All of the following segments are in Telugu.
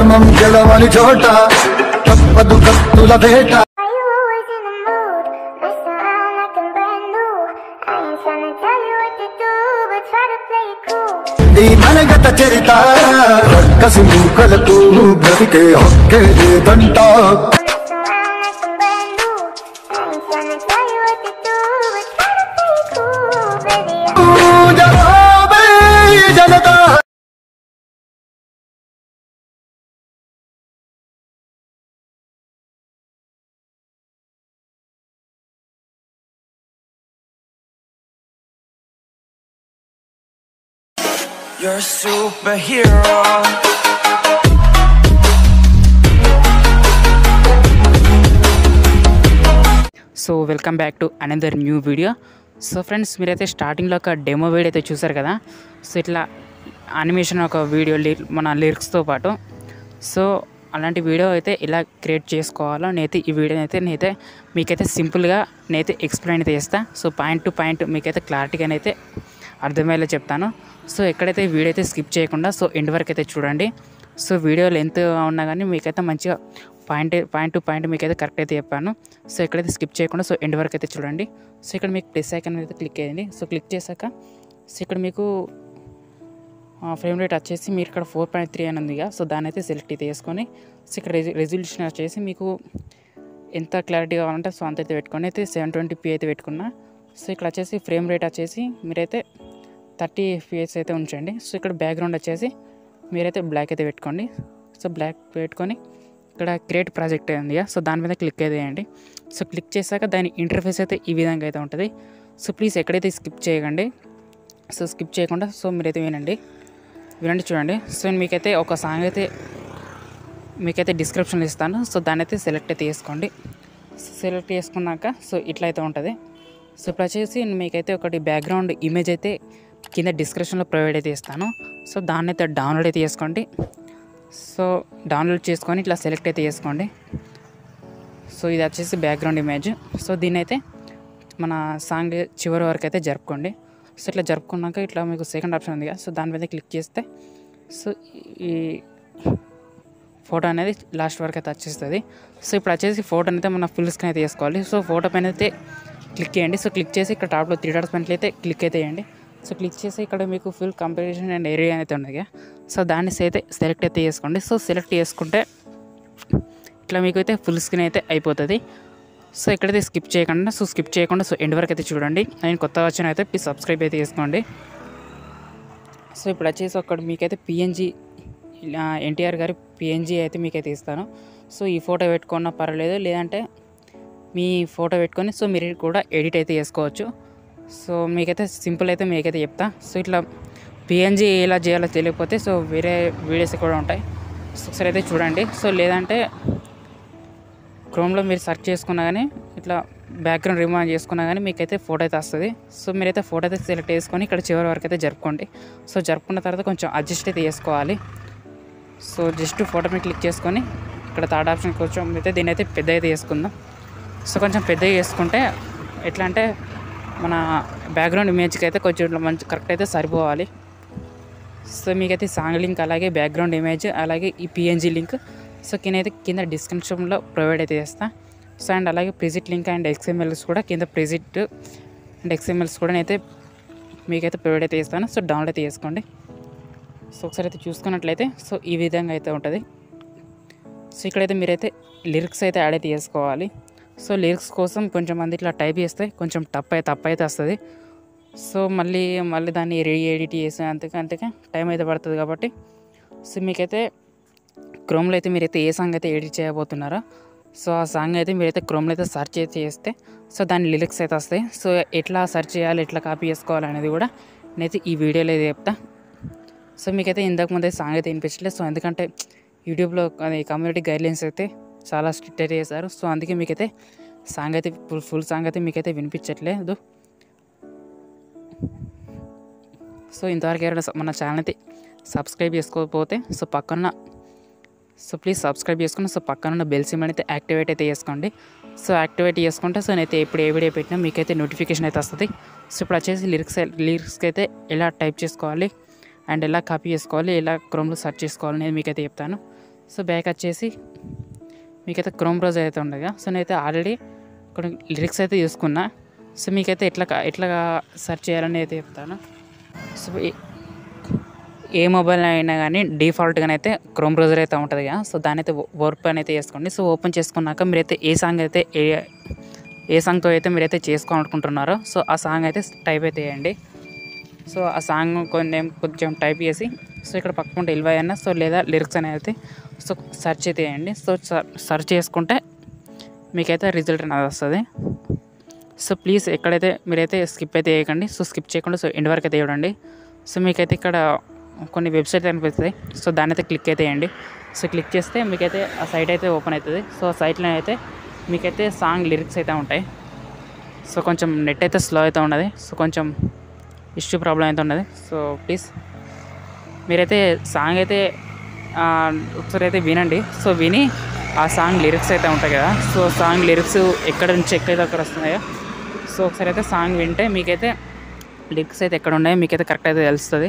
ధర్మం గెలవని చోట తప్పదు కత్తుల వేట. ఈ మనగత చరిత కసి మూకలకు బ్రతికే హక్కే లేదంట. You're a superhero. So welcome back to another new video. So friends, మీరైతే స్టార్టింగ్లో ఒక డెమో వీడియో అయితే చూసారు కదా. సో ఇట్లా యానిమేషన్ ఒక వీడియో మన లిరిక్స్తో పాటు. సో అలాంటి వీడియో అయితే ఇలా క్రియేట్ చేసుకోవాలో నేనైతే ఈ వీడియోని అయితే మీకైతే సింపుల్గా నేనైతే ఎక్స్ప్లెయిన్ అయితే చేస్తాను. సో పాయింట్ టు పాయింట్ మీకైతే క్లారిటీగానైతే అర్థమయ్యేలా చెప్తాను. సో ఎక్కడైతే వీడియో అయితే స్కిప్ చేయకుండా సో ఎండ్ వరకు అయితే చూడండి. సో వీడియో లెంత్ ఉన్నా కానీ మీకైతే మంచిగా పాయింట్ టు పాయింట్ మీకైతే కరెక్ట్ అయితే చెప్పాను. సో ఎక్కడైతే స్కిప్ చేయకుండా సో ఎండ్ వరకు అయితే చూడండి. సో ఇక్కడ మీకు ప్లస్ ఐకాన్ అయితే క్లిక్ అయ్యింది. సో క్లిక్ చేశాక సో ఇక్కడ మీకు ఫ్రేమ్ రేట్ వచ్చేసి మీరు ఇక్కడ 4.3 అని ఉంది కదా. సో దాన్ని అయితే సెలెక్ట్ అయితే చేసుకొని సో ఇక్కడ రెజల్యూషన్ వచ్చేసి మీకు ఎంత క్లారిటీ కావాలంటే సో అంత అయితే పెట్టుకొని అయితే 720p అయితే పెట్టుకున్నా. సో ఇక్కడ వచ్చేసి ఫ్రేమ్ రేట్ వచ్చేసి మీరైతే 30 FPS అయితే ఉంచండి. సో ఇక్కడ బ్యాక్గ్రౌండ్ వచ్చేసి మీరైతే బ్లాక్ అయితే పెట్టుకోండి. సో బ్లాక్ పెట్టుకొని ఇక్కడ క్రియేట్ ప్రాజెక్ట్ ఉంది కదా. సో దాని మీద క్లిక్ అయితే చేయండి. సో క్లిక్ చేశాక దాని ఇంటర్ఫేస్ అయితే ఈ విధంగా అయితే ఉంటుంది. సో ప్లీజ్ ఎక్కడైతే స్కిప్ చేయకండి. సో స్కిప్ చేయకుండా సో మీరైతే వినండి చూడండి. సో మీకైతే ఒక సాంగ్ అయితే మీకైతే డిస్క్రిప్షన్ ఇస్తాను. సో దాన్ని అయితే సెలెక్ట్ అయితే చేసుకోండి. సెలెక్ట్ చేసుకున్నాక సో ఇట్లా అయితే ఉంటుంది. సో ఇప్పుడు వచ్చేసి మీకైతే ఒకటి బ్యాక్గ్రౌండ్ ఇమేజ్ అయితే కింద డిస్క్రిప్షన్లో ప్రొవైడ్ అయితే ఇస్తాను. సో దాన్ని అయితే డౌన్లోడ్ అయితే చేసుకోండి. సో డౌన్లోడ్ చేసుకొని ఇట్లా సెలెక్ట్ అయితే చేసుకోండి. సో ఇది వచ్చేసి బ్యాక్గ్రౌండ్ ఇమేజ్. సో దీన్ని అయితే మన సాంగ్ చివరి వరకు అయితే జరుపుకోండి. సో ఇట్లా జరుపుకున్నాక ఇట్లా మీకు సెకండ్ ఆప్షన్ ఉంది కదా. సో దాని మీద క్లిక్ చేస్తే సో ఈ ఫోటో అనేది లాస్ట్ వరకు అయితే వచ్చేస్తుంది. సో ఇప్పుడు వచ్చేసి ఫోటో అయితే మన ఫుల్ స్క్రీన్ అయితే వేసుకోవాలి. సో ఫోటో పైన అయితే క్లిక్ చేయండి. సో క్లిక్ చేసి ఇక్కడ టాప్లో 3 డాట్స్ పైన అయితే క్లిక్ అయితే చేయండి. సో క్లిక్ చేసి ఇక్కడ మీకు ఫుల్ కంపారిజన్ అండ్ ఏరియా అయితే ఉంది. సో దాన్ని అయితే సెలెక్ట్ అయితే చేసుకోండి. సో సెలెక్ట్ చేసుకుంటే ఇట్లా మీకు అయితే ఫుల్ స్క్రీన్ అయితే అయిపోతుంది. సో ఎక్కడైతే స్కిప్ చేయకుండా సో ఎండ్ వరకు అయితే చూడండి. నేను కొత్తగా వచ్చిన అయితే ప్లీజ్ సబ్స్క్రైబ్ అయితే చేసుకోండి. సో ఇప్పుడు వచ్చేసి ఒకటి మీకైతే పిఎన్జీ ఎన్టీఆర్ గారి పిఎన్జీ అయితే మీకైతే ఇస్తాను. సో ఈ ఫోటో పెట్టుకున్నా పర్వాలేదు, లేదంటే మీ ఫోటో పెట్టుకొని సో మీరు కూడా ఎడిట్ అయితే చేసుకోవచ్చు. సో మీకైతే సింపుల్ అయితే మీకైతే చెప్తా. సో ఇట్లా పిఎన్జీ ఎలా చేయాలో తెలియకపోతే సో వేరే వీడియోస్ కూడా ఉంటాయి. సో ఒకసారి అయితే చూడండి. సో లేదంటే క్రోమ్లో మీరు సెర్చ్ చేసుకున్నా కానీ ఇట్లా బ్యాక్గ్రౌండ్ రిమూవ్ చేసుకున్నా కానీ మీకైతే ఫోటో అయితే వస్తుంది. సో మీరైతే ఫోటో అయితే సెలెక్ట్ చేసుకొని ఇక్కడ చివరి వరకు అయితే జరుపుకోండి. సో జరుపుకున్న తర్వాత కొంచెం అడ్జస్ట్ అయితే చేసుకోవాలి. సో జస్ట్ ఫోటో మీద క్లిక్ చేసుకొని ఇక్కడ థర్డ్ ఆప్షన్ కొంచెం అయితే దీన్ని అయితే పెద్ద అయితే చేసుకుందాం. సో కొంచెం పెద్దగా చేసుకుంటే ఎట్లా అంటే మన బ్యాక్గ్రౌండ్ ఇమేజ్కి అయితే కొంచెం మంచి కరెక్ట్ అయితే సరిపోవాలి. సో మీకైతే సాంగ్ లింక్ అలాగే బ్యాక్గ్రౌండ్ ఇమేజ్ అలాగే ఈ పిఎన్జీ లింక్ సో కింద డిస్క్రిప్షన్లో ప్రొవైడ్ అయితే చేస్తాను. సో అండ్ అలాగే ప్రెజెంట్ లింక్ అండ్ XMLs కూడా కింద ప్రెజెంట్ అండ్ XMLs కూడా నేనైతే మీకైతే ప్రొవైడ్ అయితే చేస్తాను. సో డౌన్లోడ్ అయితే చేసుకోండి. సో ఒకసారి అయితే చూసుకున్నట్లయితే సో ఈ విధంగా అయితే ఉంటుంది. సో ఇక్కడైతే మీరైతే లిరిక్స్ అయితే యాడ్ అయితే చేసుకోవాలి. సో లిరిక్స్ కోసం కొంచెం మంది ఇట్లా టైప్ చేస్తే కొంచెం తప్పు అయితే వస్తుంది. సో మళ్ళీ దాన్ని ఎడిట్ చేసి అంతకే టైం అయితే పడుతుంది. కాబట్టి సో మీకైతే క్రోమ్లో అయితే మీరైతే ఏ సాంగ్ అయితే ఎడిట్ చేయబోతున్నారో సో ఆ సాంగ్ అయితే మీరైతే క్రోమ్లో అయితే సెర్చ్ అయితే చేస్తే సో దాని లిరిక్స్ అయితే వస్తాయి. సో ఎట్లా సెర్చ్ చేయాలి, ఎట్లా కాపీ చేసుకోవాలి అనేది కూడా నేనైతే ఈ వీడియోలో అయితే చెప్తా. సో మీకైతే ఇంతకుముందు అయితే సాంగ్ అయితే వినిపించలేదు. సో ఎందుకంటే యూట్యూబ్లో అది కమ్యూనిటీ గైడ్లైన్స్ అయితే చాలా స్ట్రిక్ట్ అయితే చేశారు. సో అందుకే మీకైతే సాంగ్ అయితే ఫుల్ సాంగ్ అయితే మీకైతే వినిపించట్లేదు. సో ఇంతవరకు ఎవరైనా మన ఛానల్ అయితే సబ్స్క్రైబ్ చేసుకోకపోతే సో ప్లీజ్ సబ్స్క్రైబ్ చేసుకుని సో పక్కన బెల్ సింబల్ అయితే యాక్టివేట్ అయితే చేసుకోండి. సో యాక్టివేట్ చేసుకుంటే సో నేనైతే ఎప్పుడు ఏ వీడియో పెట్టినా మీకైతే నోటిఫికేషన్ అయితే వస్తుంది. సో ఇప్పుడు వచ్చేసి లిరిక్స్కి అయితే ఎలా టైప్ చేసుకోవాలి అండ్ ఎలా కాపీ చేసుకోవాలి, ఎలా క్రోమ్లో సెర్చ్ చేసుకోవాలి నేను మీకైతే చెప్తాను. సో బ్యాక్ వచ్చేసి మీకైతే క్రోమ్ బ్రౌజర్ అయితే ఉండగా, సో నేనైతే ఆల్రెడీ కొన్ని లిరిక్స్ అయితే చూసుకున్నా. సో మీకైతే ఎట్లా సెర్చ్ చేయాలని అయితే చెప్తాను. సో ఏ మొబైల్ అయినా కానీ డిఫాల్ట్గానైతే క్రోమ్ బ్రౌజర్ అయితే ఉంటుంది కదా, సో దాని అయితే ఓపెన్ అయితే చేసుకోండి. సో ఓపెన్ చేసుకున్నాక మీరైతే ఏ సాంగ్తో అయితే మీరైతే చేసుకోవాలనుకుంటున్నారో సో ఆ సాంగ్ అయితే టైప్ అయితే చేయండి. సో ఆ సాంగ్ కొంచెం టైప్ చేసి సో ఇక్కడ పక్కకుంటే ఇల్వై అన్న సో లేదా లిరిక్స్ అనేది అయితే సో సెర్చ్ అయితే చేయండి. సో సెర్చ్ చేసుకుంటే మీకైతే రిజల్ట్ అనేది వస్తుంది. సో ప్లీజ్ ఎక్కడైతే మీరైతే స్కిప్ అయితే చేయకండి. సో స్కిప్ చేయకుండా సో ఎండ్ వరకు అయితే చూడండి. సో మీకైతే ఇక్కడ కొన్ని వెబ్సైట్ కనిపిస్తాయి. సో దాన్ని అయితే క్లిక్ అయితే చేయండి. సో క్లిక్ చేస్తే మీకైతే ఆ సైట్ అయితే ఓపెన్ అవుతుంది. సో ఆ సైట్లో అయితే మీకైతే సాంగ్ లిరిక్స్ అయితే ఉంటాయి. సో కొంచెం నెట్ అయితే స్లో అయితే ఉన్నది. సో కొంచెం ఇష్యూ ప్రాబ్లం అయితే ఉన్నది. సో ప్లీజ్ మీరైతే సాంగ్ అయితే ఒకసారి అయితే వినండి. సో విని ఆ సాంగ్ లిరిక్స్ అయితే ఉంటాయి కదా, సో సాంగ్ లిరిక్స్ ఎక్కడ నుంచి ఎక్కడైతే అక్కడ వస్తున్నాయో సో ఒకసారి అయితే సాంగ్ వింటే మీకైతే లిరిక్స్ అయితే ఎక్కడ ఉన్నాయో మీకైతే కరెక్ట్ అయితే తెలుస్తుంది.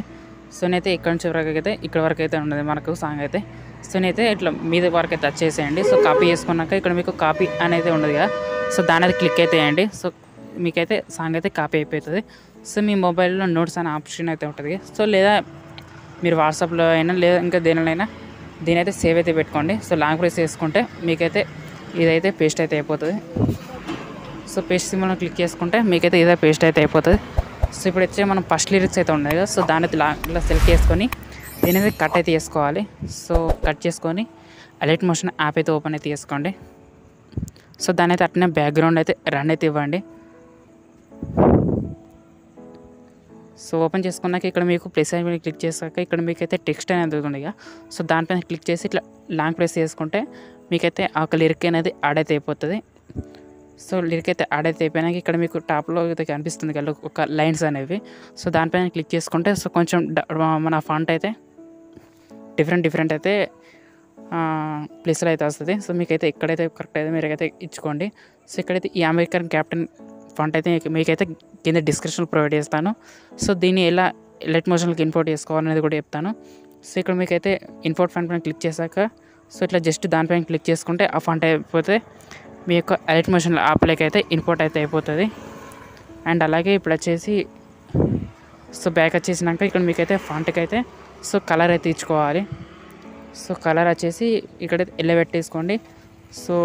సో నేనైతే ఇక్కడ నుంచి వరకు అయితే ఇక్కడ వరకు అయితే ఉన్నది మనకు సాంగ్ అయితే. సో నేనైతే ఇట్లా మీద వరకు అయితే టచ్ చేసేయండి. సో కాపీ చేసుకున్నాక ఇక్కడ మీకు కాపీ అనేది ఉండదు కదా, సో దాని అయితే క్లిక్ అయితే చేయండి. సో మీకైతే సాంగ్ అయితే కాపీ అయిపోతుంది. సో మీ మొబైల్లో నోట్స్ అనే ఆప్షన్ అయితే ఉంటుంది. సో లేదా మీరు వాట్సాప్లో అయినా లేదా ఇంకా దేనిలో దీని అయితే సేవ్ అయితే పెట్టుకోండి. సో లాంగ్ ప్రెస్ చేసుకుంటే మీకైతే ఇదైతే పేస్ట్ అయితే అయిపోతుంది. సో పేస్ట్ సింబల్ క్లిక్ చేసుకుంటే మీకైతే ఇదే పేస్ట్ అయితే అయిపోతుంది. సో ఇప్పుడు వచ్చే మనం ఫస్ట్ లిరిక్స్ అయితే ఉన్నాయి కదా, సో దాని అయితే ఇలా సెలెక్ట్ చేసుకొని దీని అయితే కట్ అయితే చేసుకోవాలి. సో కట్ చేసుకొని అలర్ట్ మోషన్ యాప్ అయితే ఓపెన్ అయితే చేసుకోండి. సో దాని అయితే అట్నే బ్యాక్గ్రౌండ్ అయితే రన్ అయితే ఇవ్వండి. సో ఓపెన్ చేసుకున్నాక ఇక్కడ మీకు ప్లస్ అయిన క్లిక్ చేసాక ఇక్కడ మీకైతే టెక్స్ట్ అనేది ఉంటుంది కదా, సో దానిపైన క్లిక్ చేసి ఇట్లా లాంగ్ ప్రెస్ చేసుకుంటే మీకైతే ఆ లిరిక్ అనేది యాడ్ అయితే అయిపోతుంది. సో లిరిక్ అయితే యాడ్ అయితే అయిపోయినాక ఇక్కడ మీకు టాప్లో అయితే కనిపిస్తుంది కదా ఒక లైన్స్ అనేవి, సో దానిపైన క్లిక్ చేసుకుంటే సో కొంచెం మన ఫాంట్ అయితే డిఫరెంట్ అయితే ప్లేస్లో అయితే వస్తుంది. సో మీకైతే ఎక్కడైతే కరెక్ట్ అయితే మీరైతే ఇచ్చుకోండి. సో ఇక్కడైతే ఈ అమెరికన్ క్యాప్టెన్ ఫాంట్ అయితే మీకైతే కింద డిస్క్రిప్షన్లో ప్రొవైడ్ చేస్తాను. సో దీన్ని ఎలా ఎలర్ట్ మోషన్కి ఇంపోర్ట్ చేసుకోవాలనేది కూడా చెప్తాను. సో ఇక్కడ మీకైతే ఇంపోర్ట్ ఫాంట్ పైన క్లిక్ చేశాక సో ఇట్లా జస్ట్ దానిపైన క్లిక్ చేసుకుంటే ఆ ఫాంట్ అయిపోతే మీ యొక్క ఎలర్ట్ మోషన్ యాప్లోకి అయితే ఇంపోర్ట్ అయితే అయిపోతుంది. అండ్ అలాగే ఇప్పుడు వచ్చేసి సో బ్యాక్ వచ్చేసినాక ఇక్కడ మీకైతే ఫాంట్కి అయితే సో కలర్ అయితే ఇచ్చుకోవాలి. సో కలర్ వచ్చేసి ఇక్కడ ఎల్లో పెట్టేసుకోండి. సో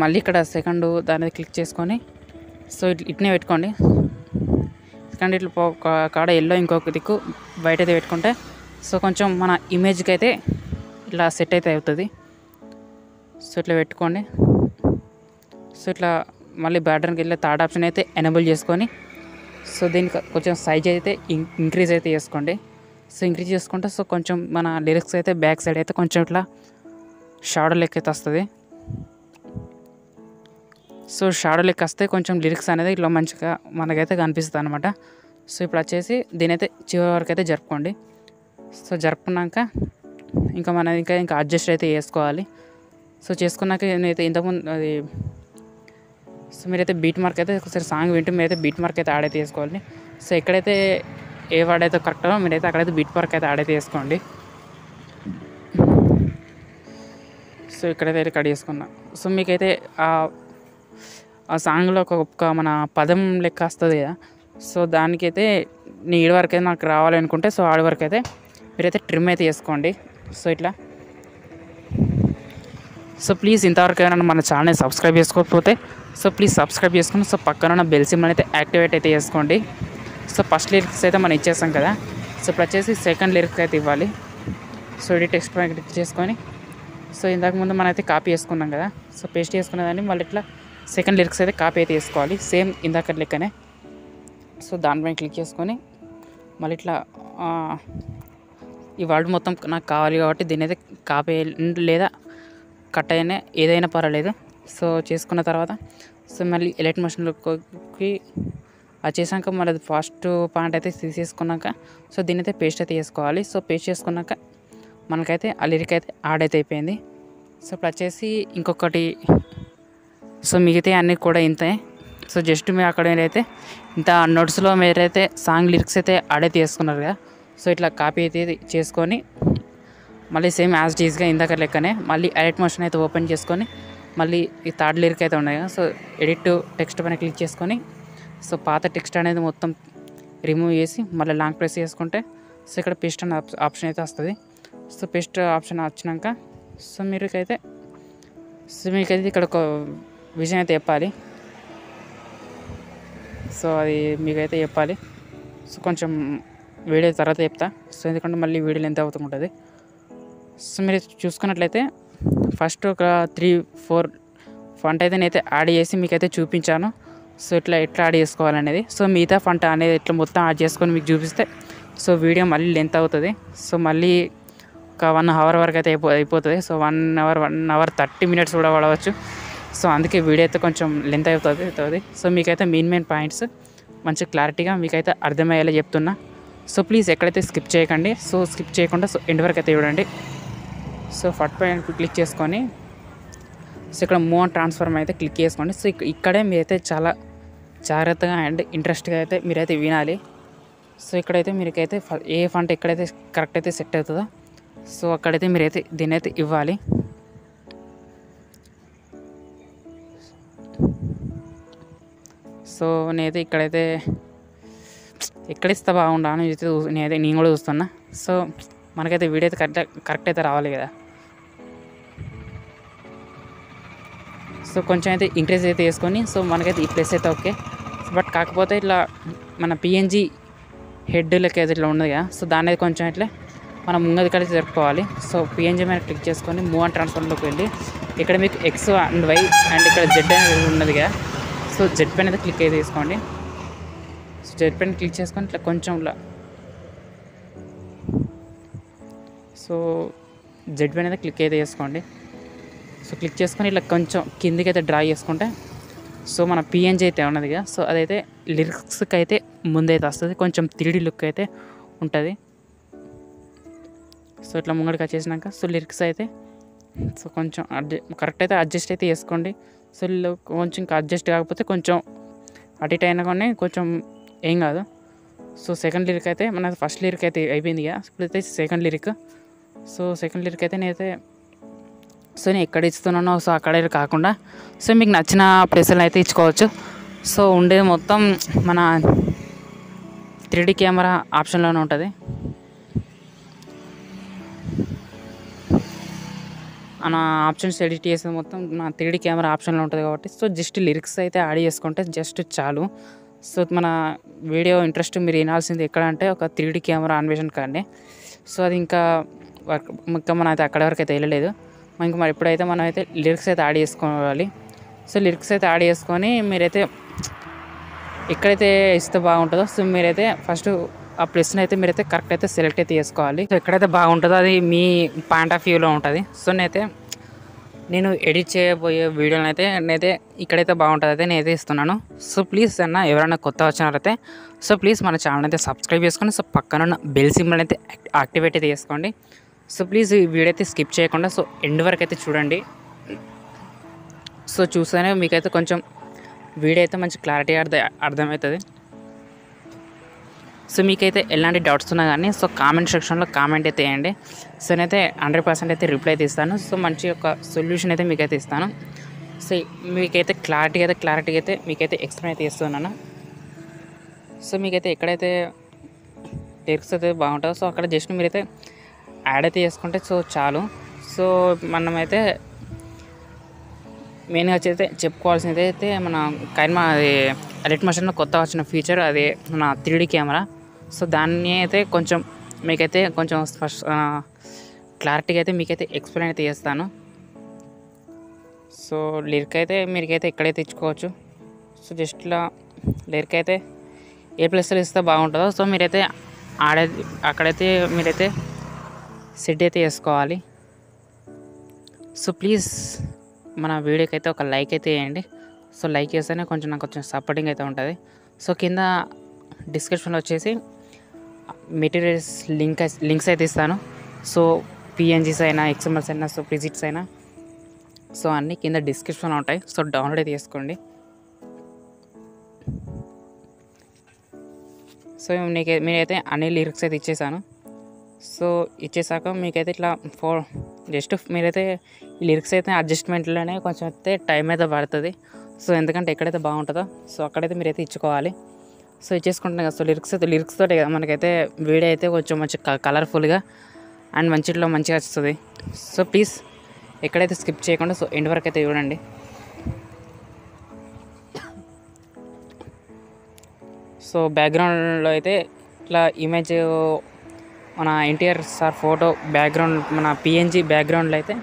మళ్ళీ ఇక్కడ సెకండ్ దాని మీద క్లిక్ చేసుకొని సో ఇట్నే పెట్టుకోండి. ఎందుకంటే ఇట్లా కాడ ఎల్లో ఇంకొక దిక్కు బయట అయితే పెట్టుకుంటే సో కొంచెం మన ఇమేజ్కి అయితే ఇట్లా సెట్ అయితే అవుతుంది. సో ఇట్లా పెట్టుకోండి. సో ఇట్లా మళ్ళీ బ్యాటర్కి వెళ్ళే థర్డ్ ఆప్షన్ అయితే ఎనేబుల్ చేసుకొని సో దీనికి కొంచెం సైజ్ అయితే ఇంక్రీజ్ అయితే చేసుకోండి. సో ఇంక్రీజ్ చేసుకుంటే సో కొంచెం మన లిరిక్స్ అయితే బ్యాక్ సైడ్ అయితే కొంచెం ఇట్లా షాడో లెక్క అయితే వస్తుంది. సో షాడో లెక్క వస్తే కొంచెం లిరిక్స్ అనేది ఇట్లా మంచిగా మనకైతే కనిపిస్తుంది అనమాట. సో ఇప్పుడు వచ్చేసి దీని అయితే చివరి వరకు అయితే జరుపుకోండి. సో జరుపుకున్నాక ఇంకా మనం ఇంకా అడ్జస్ట్ అయితే చేసుకోవాలి. సో చేసుకున్నాక నేనైతే ఇంతకుముందు అది సో మీరైతే బీట్ మార్క్ అయితే ఒకసారి సాంగ్ వింటూ మీరైతే బీట్ మార్క్ అయితే యాడ్ అయితే చేసుకోవాలి. సో ఎక్కడైతే ఏ వర్డ్ అయితే కరెక్టో మీరైతే అక్కడైతే బీట్ మార్క్ అయితే యాడ్ అయితే చేసుకోండి. సో ఇక్కడైతే రికార్డ్ చేసుకున్నా. సో మీకైతే ఆ సాంగ్లో ఒక మన పదం లెక్క వస్తుంది కదా, సో దానికైతే నీ ఈడ వరకు అయితే నాకు రావాలనుకుంటే సో ఆడి వరకు అయితే మీరైతే ట్రిమ్ అయితే చేసుకోండి. సో ఇట్లా సో ప్లీజ్ ఇంతవరకు ఏమైనా మన ఛానల్ని సబ్స్క్రైబ్ చేసుకోకపోతే సో ప్లీజ్ సబ్స్క్రైబ్ చేసుకుని సో పక్కన ఉన్న బెల్ సింబల్ అయితే యాక్టివేట్ అయితే చేసుకోండి. సో ఫస్ట్ లిరిక్స్ అయితే మనం ఇచ్చేస్తాం కదా, సో ఇప్పుడు వచ్చేసి సెకండ్ లిరిక్స్ అయితే ఇవ్వాలి. సో ఇది టెక్స్ట్ పైన క్లిక్ చేసుకొని సో ఇంతకుముందు మనం అయితే కాపీ చేసుకున్నాం కదా, సో పేస్ట్ చేసుకునేదాన్ని మళ్ళీ ఇట్లా సెకండ్ లిరిక్స్ అయితే కాపీ అయితే వేసుకోవాలి సేమ్ ఇందాక లెక్కనే. సో దానిపైన క్లిక్ చేసుకొని మళ్ళీ ఇట్లా ఈ వర్డ్ మొత్తం నాకు కావాలి కాబట్టి దీని అయితే కాపీ లేదా కట్ అయినా ఏదైనా పర్వాలేదు. సో చేసుకున్న తర్వాత సో మళ్ళీ ఎలర్ట్ మోషన్లోకి అది చేసాక మళ్ళీ అది ఫస్ట్ పాయింట్ అయితే తీసేసుకున్నాక సో దీని అయితే పేస్ట్ అయితే చేసుకోవాలి. సో పేస్ట్ చేసుకున్నాక మనకైతే ఆ లిరిక్ అయితే యాడ్ అయితే అయిపోయింది. సో ఇప్పుడు వచ్చేసి ఇంకొకటి సో మిగతా అన్నీ కూడా ఇంతే. సో జస్ట్ మీరు అక్కడ మీరైతే ఇంత నోట్స్లో మీరైతే సాంగ్ లిరిక్స్ అయితే యాడ్ అయితే చేసుకున్నారు కదా, సో ఇట్లా కాపీ అయితే చేసుకొని మళ్ళీ సేమ్ యాజ్ ఈజ్గా ఇందాక లెక్కనే మళ్ళీ ఎడిట్ మోషన్ అయితే ఓపెన్ చేసుకొని మళ్ళీ ఈ థర్డ్ లిరిక్ అయితే ఉన్నాయి కదా, సో ఎడిట్ టెక్స్ట్ పైన క్లిక్ చేసుకొని సో పాత టెక్స్ట్ అనేది మొత్తం రిమూవ్ చేసి మళ్ళీ లాంగ్ ప్రెస్ చేసుకుంటే సో ఇక్కడ పేస్ట్ అనే ఆప్షన్ అయితే వస్తుంది. సో పేస్ట్ ఆప్షన్ వచ్చినాక సో మీకైతే ఇక్కడ ఒక విషయం అయితే చెప్పాలి. సో అది మీకైతే చెప్పాలి. సో కొంచెం వీడియో తర్వాత చెప్తా. సో ఎందుకంటే మళ్ళీ వీడియోలు ఎంత అవుతుంటుంది. సో మీరు చూసుకున్నట్లయితే ఫస్ట్ ఒక 3-4 ఫంట్ అయితే నేనైతే యాడ్ చేసి మీకైతే చూపించాను. సో ఎట్లా యాడ్ చేసుకోవాలనేది. సో మిగతా ఫంట్ అనేది ఇట్లా మొత్తం యాడ్ చేసుకొని మీకు చూపిస్తే సో వీడియో మళ్ళీ లెంత్ అవుతుంది. సో మళ్ళీ ఒక 1 అవర్ వరకు అయితే అయిపోతుంది. సో 1 అవర్ 30 మినిట్స్ కూడా పడవచ్చు. సో అందుకే వీడియో అయితే కొంచెం లెంత్ అవుతుంది. సో మీకైతే మెయిన్ పాయింట్స్ మంచి క్లారిటీగా మీకైతే అర్థమయ్యేలా చెప్తున్నా. సో ప్లీజ్ ఎక్కడైతే స్కిప్ చేయకండి. సో స్కిప్ చేయకుండా సో ఎండ్ వరకు అయితే చూడండి. సో ఫట్ పైన క్లిక్ చేసుకొని సో ఇక్కడ మూవ్ అండ్ ట్రాన్స్ఫర్మ్ అయితే క్లిక్ చేసుకోండి. సో ఇక్కడే మీరైతే చాలా జాగ్రత్తగా అండ్ ఇంట్రెస్ట్గా అయితే మీరైతే వినాలి. సో ఇక్కడైతే మీకైతే ఏ ఫంట్ ఎక్కడైతే కరెక్ట్ అయితే సెట్ అవుతుందో సో అక్కడైతే మీరైతే దీన్ని అయితే ఇవ్వాలి. సో నేనైతే ఇక్కడైతే ఎక్కడ ఇస్తే బాగుండా అని నేను కూడా చూస్తున్నా. సో మనకైతే వీడియో అయితే కరెక్ట్ అయితే రావాలి కదా. సో కొంచెం అయితే ఇంక్రీజ్ అయితే వేసుకొని సో మనకైతే ఈ ప్లేస్ అయితే ఓకే. బట్ కాకపోతే ఇట్లా మన పిఎన్జీ హెడ్ లెక్క అయితే ఇట్లా ఉన్నది కదా. సో దాన్ని అయితే కొంచెం ఇట్లా మనం ముంగది కలిసి జరుపుకోవాలి. సో పిఎన్జీ మీద క్లిక్ చేసుకొని మూవ్ అండ్ ట్రాన్స్ఫర్లోకి వెళ్ళి ఇక్కడ మీకు ఎక్స్ అండ్ వై అండ్ ఇక్కడ జెడ్ అనేది ఉన్నది కదా. సో జెడ్ పైన అయితే క్లిక్ అయితే తీసుకోండి. సో జెడ్ పైన క్లిక్ చేసుకొని ఇట్లా కొంచెం ఇలా సో జెడ్ పైన అయితే క్లిక్ అయితే చేసుకోండి. సో క్లిక్ చేసుకొని ఇట్లా కొంచెం కిందికి అయితే డ్రా చేసుకుంటే సో మన పిఎన్జీ అయితే ఉన్నది కదా. సో అదైతే లిరిక్స్కి అయితే ముందైతే వస్తుంది. కొంచెం 3D లుక్ అయితే ఉంటుంది. సో ఇట్లా ముంగడికి వచ్చేసినాక సో లిరిక్స్ అయితే సో కొంచెం కరెక్ట్ అయితే అడ్జస్ట్ అయితే చేసుకోండి. సో కొంచెం ఇంకా అడ్జస్ట్ కాకపోతే కొంచెం అటు ఇటు అయినా కానీ కొంచెం ఏం కాదు. సో సెకండ్ లిరిక్ అయితే మన ఫస్ట్ లిరిక్ అయితే అయిపోయింది కదా. ఇప్పుడైతే second lyric. So second lyric అయితే నేనైతే సో నేను ఎక్కడ ఇస్తున్నానో సో అక్కడ కాకుండా సో మీకు నచ్చిన ప్లేసులను అయితే ఇచ్చుకోవచ్చు. సో ఉండేది మొత్తం మన 3D కెమెరా ఆప్షన్లోనే ఉంటుంది. మన ఆప్షన్స్ ఎడిట్ చేసేది మొత్తం నా 3D కెమెరా ఆప్షన్లో ఉంటుంది కాబట్టి సో జస్ట్ లిరిక్స్ అయితే యాడ్ చేసుకుంటే జస్ట్ చాలు. సో మన వీడియో ఇంట్రెస్ట్ మీరు వినాల్సింది ఎక్కడ అంటే ఒక 3D కెమెరా అన్వేషణ కానీ. సో అది ఇంకా మనం అయితే అక్కడ వరకు అయితే వెళ్ళలేదు. ఇంకా మరి ఇప్పుడైతే మనం అయితే లిరిక్స్ అయితే యాడ్ చేసుకోవాలి. సో లిరిక్స్ అయితే యాడ్ చేసుకొని మీరైతే ఎక్కడైతే ఇస్తే బాగుంటుందో సో మీరైతే ఫస్ట్ ఆ ప్లేస్ని అయితే మీరైతే కరెక్ట్ అయితే సెలెక్ట్ అయితే చేసుకోవాలి. సో ఎక్కడైతే బాగుంటుందో అది మీ పాయింట్ ఆఫ్ వ్యూలో ఉంటుంది. సో నేను ఎడిట్ చేయబోయే వీడియోని అయితే నేనైతే ఇక్కడైతే బాగుంటుంది అయితే నేనైతే ఇస్తున్నాను. సో ప్లీజ్ ఎవరైనా కొత్త వచ్చినారైతే సో ప్లీజ్ మన ఛానల్ అయితే సబ్స్క్రైబ్ చేసుకొని సో పక్కన ఉన్న బెల్ సింబల్ అయితే యాక్టివేట్ అయితే చేసుకోండి. సో ప్లీజ్ ఈ వీడియో అయితే స్కిప్ చేయకుండా సో ఎండ్ వరకు అయితే చూడండి. సో చూస్తేనే మీకైతే కొంచెం వీడియో అయితే మంచి క్లారిటీ అర్థమవుతుంది. సో మీకైతే ఎలాంటి డౌట్స్ ఉన్నా కానీ సో కామెంట్ సెక్షన్లో కామెంట్ అయితే వేయండి. సో నేనైతే 100% అయితే రిప్లై అయితే ఇస్తాను. సో మంచి ఒక సొల్యూషన్ అయితే మీకైతే ఇస్తాను. సో మీకైతే క్లారిటీ అయితే మీకైతే ఎక్స్ప్లెయిన్ అయితే ఇస్తున్నాను. సో మీకైతే ఎక్కడైతే లిరిక్స్ అయితే బాగుంటుందో సో అక్కడ జస్ట్ మీరైతే యాడ్ అయితే చేసుకుంటే సో చాలు. సో మనమైతే మెయిన్గా అయితే చెప్పుకోవాల్సింది అయితే మన కైన్మా అది ఎడిట్ మోషన్లో కొత్త వచ్చిన ఫీచర్ అది మన 3D కెమెరా. సో దాన్ని అయితే కొంచెం మీకైతే కొంచెం ఫస్ట్ క్లారిటీగా అయితే మీకైతే ఎక్స్ప్లెయిన్ అయితే చేస్తాను. సో లిరిక్ అయితే మీకైతే ఎక్కడైతే ఇచ్చుకోవచ్చు. సో జస్ట్ ఇలా లిరిక్ అయితే ఏ ప్లేస్లో ఇస్తే బాగుంటుందో సో మీరైతే అక్కడైతే మీరైతే సెట్ అయితే చేసుకోవాలి. సో ప్లీజ్ మన వీడియోకి అయితే ఒక లైక్ అయితే వేయండి. సో లైక్ చేస్తేనే కొంచెం నాకు కొంచెం సపోర్టింగ్ అయితే ఉంటుంది. సో కింద డిస్క్రిప్షన్లో వచ్చేసి మెటీరియల్స్ లింక్స్ అయితే ఇస్తాను. సో పిఎన్జీస్ అయినా ఎక్స్ఎంఎల్స్ అయినా సో ప్రిజిట్స్ అయినా సో అన్నీ కింద డిస్క్రిప్షన్లో ఉంటాయి. సో డౌన్లోడ్ అయితే చేసుకోండి. సో మీరైతే అన్ని లిరిక్స్ అయితే ఇచ్చేసాను. సో ఇచ్చేసాక మీకైతే ఇట్లా జస్ట్ మీరైతే ఈ లిరిక్స్ అయితే అడ్జస్ట్మెంట్లోనే కొంచెం అయితే టైం అయితే పడుతుంది. సో ఎందుకంటే ఎక్కడైతే బాగుంటుందో సో అక్కడైతే మీరైతే ఇచ్చుకోవాలి. సో ఇచ్చేసుకుంటున్నాయి కదా. సో లిరిక్స్ తోటే కదా మనకైతే వీడియో అయితే కొంచెం మంచి కలర్ఫుల్గా అండ్ మంచిలో మంచిగా వస్తుంది. సో ప్లీజ్ ఎక్కడైతే స్కిప్ చేయకుండా సో ఎండ్ వరకు అయితే చూడండి. సో బ్యాక్గ్రౌండ్లో అయితే ఇట్లా ఇమేజ్ మన ఎన్టీఆర్ సార్ ఫోటో బ్యాక్గ్రౌండ్ మన పిఎన్జీ బ్యాక్గ్రౌండ్లో అయితే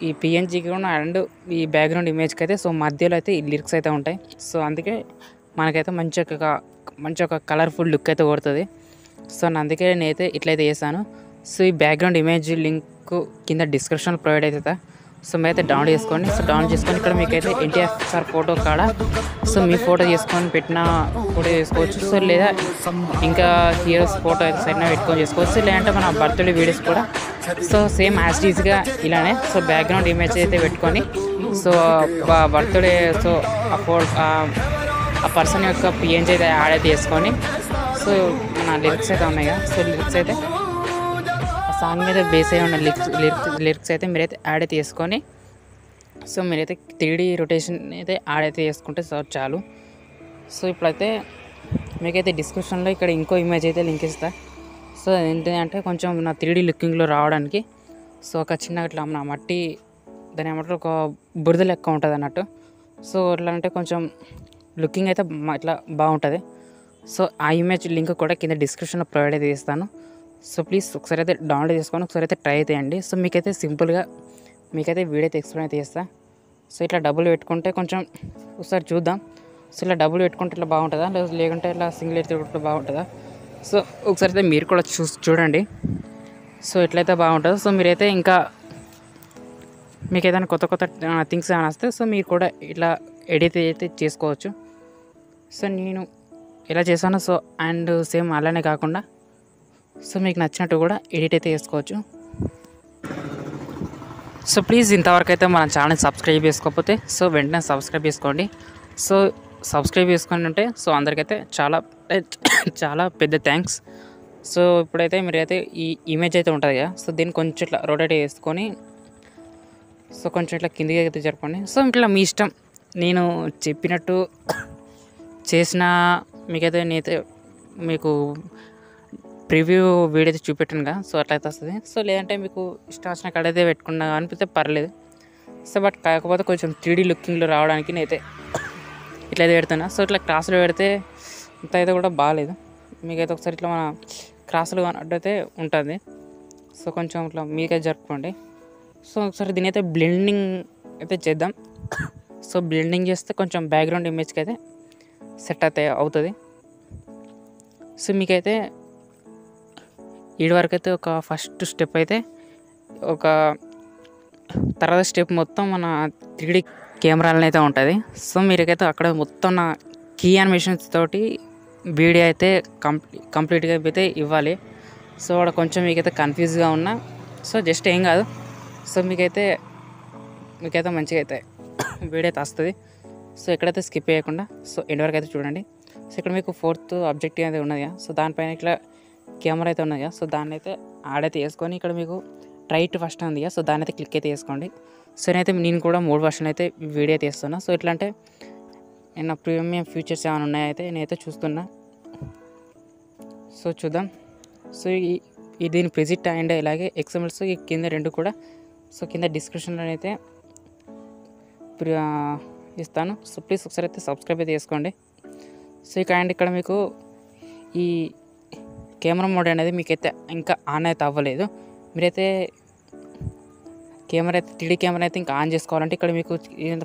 ఈ పిఎన్జీకి కూడా అండ్ ఈ బ్యాక్గ్రౌండ్ ఇమేజ్కి అయితే సో మధ్యలో అయితే ఈ లిరిక్స్ అయితే ఉంటాయి. సో అందుకే మనకైతే మంచి ఒక కలర్ఫుల్ లుక్ అయితే కొడుతుంది. సో అందుకే నేనైతే ఇట్లయితే చేశాను. సో ఈ బ్యాక్గ్రౌండ్ ఇమేజ్ లింక్ కింద డిస్క్రిప్షన్లో ప్రొవైడ్ అవుతుందా. సో మీరైతే డౌన్లోడ్ చేసుకోండి. సో డౌన్లోడ్ చేసుకొని ఇక్కడ మీకైతే ఎన్టీఆర్ సార్ ఫోటో కాడ సో మీ ఫోటో చేసుకొని పెట్టిన ఫోటో చేసుకోవచ్చు. సో లేదా ఇంకా హీరోస్ ఫోటో అయితే సైడ్న పెట్టుకొని చేసుకోవచ్చు. లేదంటే మన బర్త్డే వీడియోస్ కూడా సో సేమ్ యాజ్ ఈజ్గా ఇలానే సో బ్యాక్గ్రౌండ్ ఇమేజ్ అయితే పెట్టుకొని సో బర్త్డే సో ఆ పర్సన్ యొక్క పిఎన్జీ అయితే యాడ్ అయితే చేసుకొని సో మన లిరిక్స్ అయితే ఉన్నాయి కదా. సో లిరిక్స్ అయితే సాంగ్ మీద బేస్ అయి ఉన్న లిరిక్స్ అయితే మీరైతే యాడ్ అయితే చేసుకొని సో మీరైతే 3D రొటేషన్ అయితే యాడ్ అయితే చేసుకుంటే సో చాలు. సో ఇప్పుడైతే మీకైతే డిస్క్రిప్షన్లో ఇక్కడ ఇంకో ఇమేజ్ అయితే లింక్ ఇస్తా. సో ఏంటంటే కొంచెం నా 3D లుకింగ్లో రావడానికి సో ఒక చిన్న ఇట్లా మన మట్టి దాని ఏమంటారు ఒక బురద లెక్క ఉంటుంది అన్నట్టు. సో ఎట్లా అంటే కొంచెం లుకింగ్ అయితే ఇట్లా బాగుంటుంది. సో ఆ ఇమేజ్ లింక్ కూడా కింద డిస్క్రిప్షన్లో ప్రొవైడ్ అయితే చేస్తాను. సో ప్లీజ్ ఒకసారి అయితే డౌన్లోడ్ చేసుకొని ఒకసారి అయితే ట్రై చేయండి. సో మీకైతే సింపుల్గా మీకైతే వీడియో అయితే ఎక్స్ప్లెయిన్ అయితే చేస్తా. సో ఇట్లా డబ్బులు పెట్టుకుంటే కొంచెం ఒకసారి చూద్దాం. సో ఇలా డబ్బులు పెట్టుకుంటే ఇట్లా బాగుంటుందా లేకుంటే ఇట్లా సింగిల్ అయితే బాగుంటుందా. సో ఒకసారి అయితే మీరు కూడా చూడండి. సో ఎట్లయితే బాగుంటుందో సో మీరైతే ఇంకా మీకు ఏదైనా కొత్త థింగ్స్ ఏమైనా వస్తే సో మీరు కూడా ఇట్లా ఎడిట్ అయితే చేసుకోవచ్చు. సో నేను ఎలా చేశాను సో అండ్ సేమ్ అలానే కాకుండా సో మీకు నచ్చినట్టు కూడా ఎడిట్ అయితే చేసుకోవచ్చు. సో ప్లీజ్ ఇంతవరకు అయితే మన ఛానల్ సబ్స్క్రైబ్ చేసుకోకపోతే సో వెంటనే సబ్స్క్రైబ్ చేసుకోండి. సో సబ్స్క్రైబ్ చేసుకొని ఉంటే సో అందరికైతే చాలా పెద్ద థ్యాంక్స్. సో ఇప్పుడైతే మీరైతే ఈ ఇమేజ్ అయితే ఉంటుంది కదా. సో దీన్ని కొంచెం ఇట్లా రొటేట్ చేసుకొని సో కొంచెం ఇట్లా కిందికి అయితే జరపండి. సో ఇట్లా మీ ఇష్టం. నేను చెప్పినట్టు చేసిన మీకైతే నేనైతే మీకు ప్రివ్యూ వీడియో అయితే చూపెట్టాను కదా. సో అట్లయితే వస్తుంది. సో లేదంటే మీకు ఇష్టం వచ్చిన కాడైతే పెట్టుకున్నా అనిపిస్తే పర్లేదు. సో బట్ కాకపోతే కొంచెం 3D లుకింగ్లో రావడానికి నేనైతే ఇట్లయితే పెడుతున్నా. సో ఇట్లా క్రాస్లో పెడితే ఇంత అయితే కూడా బాగాలేదు. మీకైతే ఒకసారి ఇట్లా మన క్రాస్లు అన్నట్టయితే ఉంటుంది. సో కొంచెం ఇట్లా మీకైతే జరుపుకోండి. సో ఒకసారి దీని అయితే బ్లెండింగ్ అయితే చేద్దాం. సో బ్లెండింగ్ చేస్తే కొంచెం బ్యాక్గ్రౌండ్ ఇమేజ్కి అయితే సెట్ అయితే అవుతుంది. సో మీకైతే ఈడి వరకు అయితే ఒక ఫస్ట్ స్టెప్ అయితే ఒక తర్వాత స్టెప్ మొత్తం మన 3D కెమెరాలను అయితే ఉంటుంది. సో మీరైతే అక్కడ మొత్తం నా కీ యానిమేషన్స్ తోటి వీడియో అయితే కంప్లీట్గా అయితే ఇవ్వాలి. సో అక్కడ కొంచెం మీకైతే కన్ఫ్యూజ్గా ఉన్నా సో జస్ట్ ఏం కాదు. సో మీకైతే మంచిగా అయితే వీడియో అయితే వస్తుంది. సో ఎక్కడైతే స్కిప్ చేయకుండా సో ఎండ్ వరకు అయితే చూడండి. సో ఇక్కడ మీకు 4th ఆబ్జెక్టివ్ అయితే ఉన్నది కదా. సో దానిపైన ఇట్లా కెమెరా అయితే ఉన్నది కదా. సో దాన్ని అయితే యాడ్ అయితే వేసుకొని ఇక్కడ మీకు ట్రై టు ఫస్ట్ ఉంది కదా. సో దాన్ని అయితే క్లిక్ అయితే వేసుకోండి. సో నేను కూడా 3 వర్షన్ అయితే వీడియో అయితే వేస్తున్నా. సో ఎట్లా అంటే నేను ప్రీమియం ఫీచర్స్ ఏమైనా ఉన్నాయైతే నేనైతే చూస్తున్నా. సో చూద్దాం. సో ఈ దీని ప్రెజిట్ అండ్ ఇలాగే ఎక్స్ఎంఎల్స్ ఈ కింద 2 కూడా సో కింద డిస్క్రిప్షన్లో అయితే ఇస్తాను. సో ప్లీజ్ ఒకసారి అయితే సబ్స్క్రైబ్ అయితే చేసుకోండి. సో ఇక్కడ మీకు ఈ కెమెరా మోడ్ అనేది మీకైతే ఇంకా ఆన్ అయితే అవ్వలేదు. మీరైతే కెమెరా అయితే 3D కెమెరా అయితే ఇంకా ఆన్ చేసుకోవాలంటే ఇక్కడ మీకు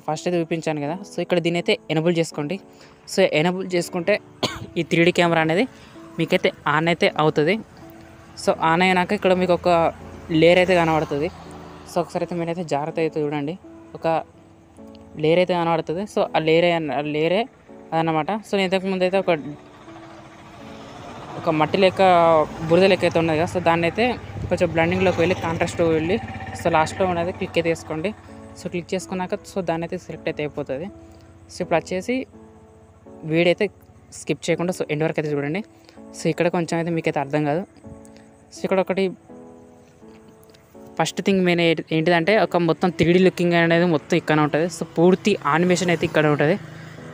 ఫస్ట్ అయితే చూపించాను కదా. సో ఇక్కడ దీని అయితే ఎనేబుల్ చేసుకోండి. సో ఎనేబుల్ చేసుకుంటే ఈ 3D కెమెరా అనేది మీకైతే ఆన్ అయితే అవుతుంది. సో ఆన్ అయినాక ఇక్కడ మీకు ఒక లేయర్ అయితే కనబడుతుంది. సో ఒకసారి అయితే మీరైతే జాగ్రత్త అయితే చూడండి. ఒక లేయర్ అయితే కనబడుతుంది. సో ఆ లేయరే అదన్నమాట. సో నేను ఇంతకుముందు అయితే ఒక మట్టి లెక్క బురద లెక్క అయితే ఉన్నది కదా. సో దాన్ని అయితే కొంచెం బ్లెండింగ్లోకి వెళ్ళి కాంట్రాస్ట్లోకి వెళ్ళి సో లాస్ట్లో ఉన్నది క్లిక్ అయితే వేసుకోండి. సో క్లిక్ చేసుకున్నాక సో దాన్ని అయితే సెలెక్ట్ అయితే అయిపోతుంది. సో ఇప్పుడు వచ్చేసి వీడియో అయితే స్కిప్ చేయకుండా సో ఎండ్ వరకు అయితే చూడండి. సో ఇక్కడ కొంచెం అయితే మీకైతే అర్థం కాదు. సో ఇక్కడ ఒకటి ఫస్ట్ థింగ్ మెయిన్ ఏంటిదంటే ఒక మొత్తం 3D లుకింగ్ అనేది మొత్తం ఇక్కడ ఉంటుంది. సో పూర్తి యానిమేషన్ అయితే ఇక్కడ ఉంటుంది.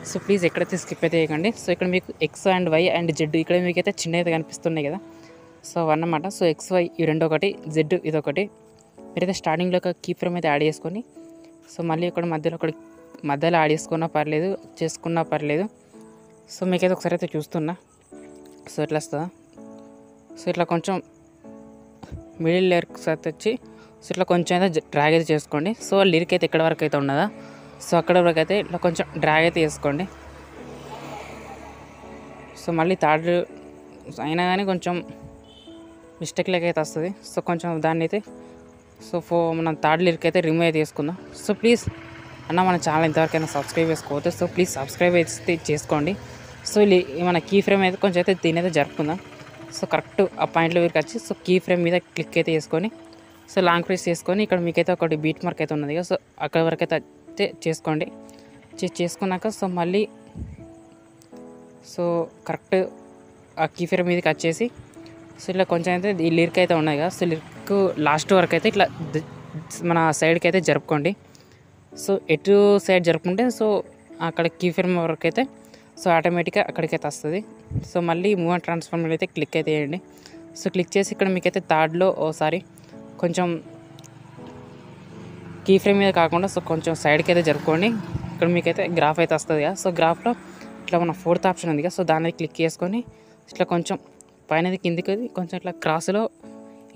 సో ప్లీజ్ ఎక్కడైతే స్కిప్ అయితే చేయకండి. సో ఇక్కడ మీకు X and Y and Z ఇక్కడ మీకైతే చిన్నది కనిపిస్తున్నాయి కదా, సో అన్నమాట. సో ఎక్స్ వై ఈ రెండు ఒకటి, జెడ్ ఇదొకటి. మీరైతే స్టార్టింగ్లో ఒక కీ ఫ్రేమ్ అయితే యాడ్ చేసుకొని, సో మళ్ళీ ఇక్కడ మధ్యలో యాడ్ చేసుకున్నా పర్లేదు, చేసుకున్నా పర్లేదు. సో మీకైతే ఒకసారి అయితే చూస్తున్నా. సో ఇట్లా వస్తుందా, సో ఇట్లా కొంచెం మిడిల్ లిరిక్స్ అయితే వచ్చి, సో ఇట్లా కొంచెం అయితే డ్రాగ్ అయితే చేసుకోండి. సో లిరిక్ అయితే ఎక్కడ వరకు అయితే ఉన్నదా, సో అక్కడ వరకు అయితే ఇట్లా కొంచెం డ్రాగ్ అయితే చేసుకోండి. సో మళ్ళీ థర్డ్ అయినా కానీ కొంచెం మిస్టేక్ లెక్క అయితే వస్తుంది. సో కొంచెం దాన్ని అయితే మనం థర్డ్ లిరిక్ అయితే రిమూవ్ అయితే చేసుకుందాం. సో ప్లీజ్ అన్న మన ఛానల్ ఇంతవరకైనా సబ్స్క్రైబ్ చేసుకోవద్దు. సో ప్లీజ్ సబ్స్క్రైబ్ అయితే చేసుకోండి. సో మన కీ ఫ్రేమ్ అయితే కొంచెం అయితే దీని అయితే జరుపుకుందాం. సో కరెక్ట్ ఆ పాయింట్లో వీరికి వచ్చి, సో కీ ఫ్రేమ్ మీద క్లిక్ అయితే చేసుకొని, సో లాంగ్ ప్రెస్ చేసుకొని ఇక్కడ మీకైతే ఒకటి బీట్ మార్క్ అయితే ఉన్నది కదా, సో అక్కడ వరకు అయితే చేసుకోండి. చేసుకున్నాక సో మళ్ళీ సో కరెక్ట్ ఆ కీ ఫ్రేమ్ మీదకి వచ్చేసి, సో ఇట్లా కొంచెం అయితే ఈ లిరిక్ అయితే ఉన్నది కదా, సో లిరిక్ లాస్ట్ వరకు అయితే ఇట్లా మన సైడ్కి అయితే జరుపుకోండి. సో ఎటు సైడ్ జరుపుకుంటే సో అక్కడ కీ ఫ్రేమ్ వరకు అయితే సో ఆటోమేటిక్గా అక్కడికైతే వస్తుంది. సో మళ్ళీ మూవ్ అండ్ ట్రాన్స్ఫార్మ్ అయితే క్లిక్ అయితే చేయండి. సో క్లిక్ చేసి ఇక్కడ మీకైతే థర్డ్లో ఓసారి కొంచెం కీ ఫ్రేమ్ మీద కాకుండా సో కొంచెం సైడ్కి అయితే జరుపుకోండి. ఇక్కడ మీకైతే గ్రాఫ్ అయితే వస్తుంది కదా, సో గ్రాఫ్లో ఇట్లా మన ఫోర్త్ ఆప్షన్ ఉంది కదా, సో దాన్ని క్లిక్ చేసుకొని ఇట్లా కొంచెం పైనది కిందికి కొంచెం ఇట్లా క్రాస్లో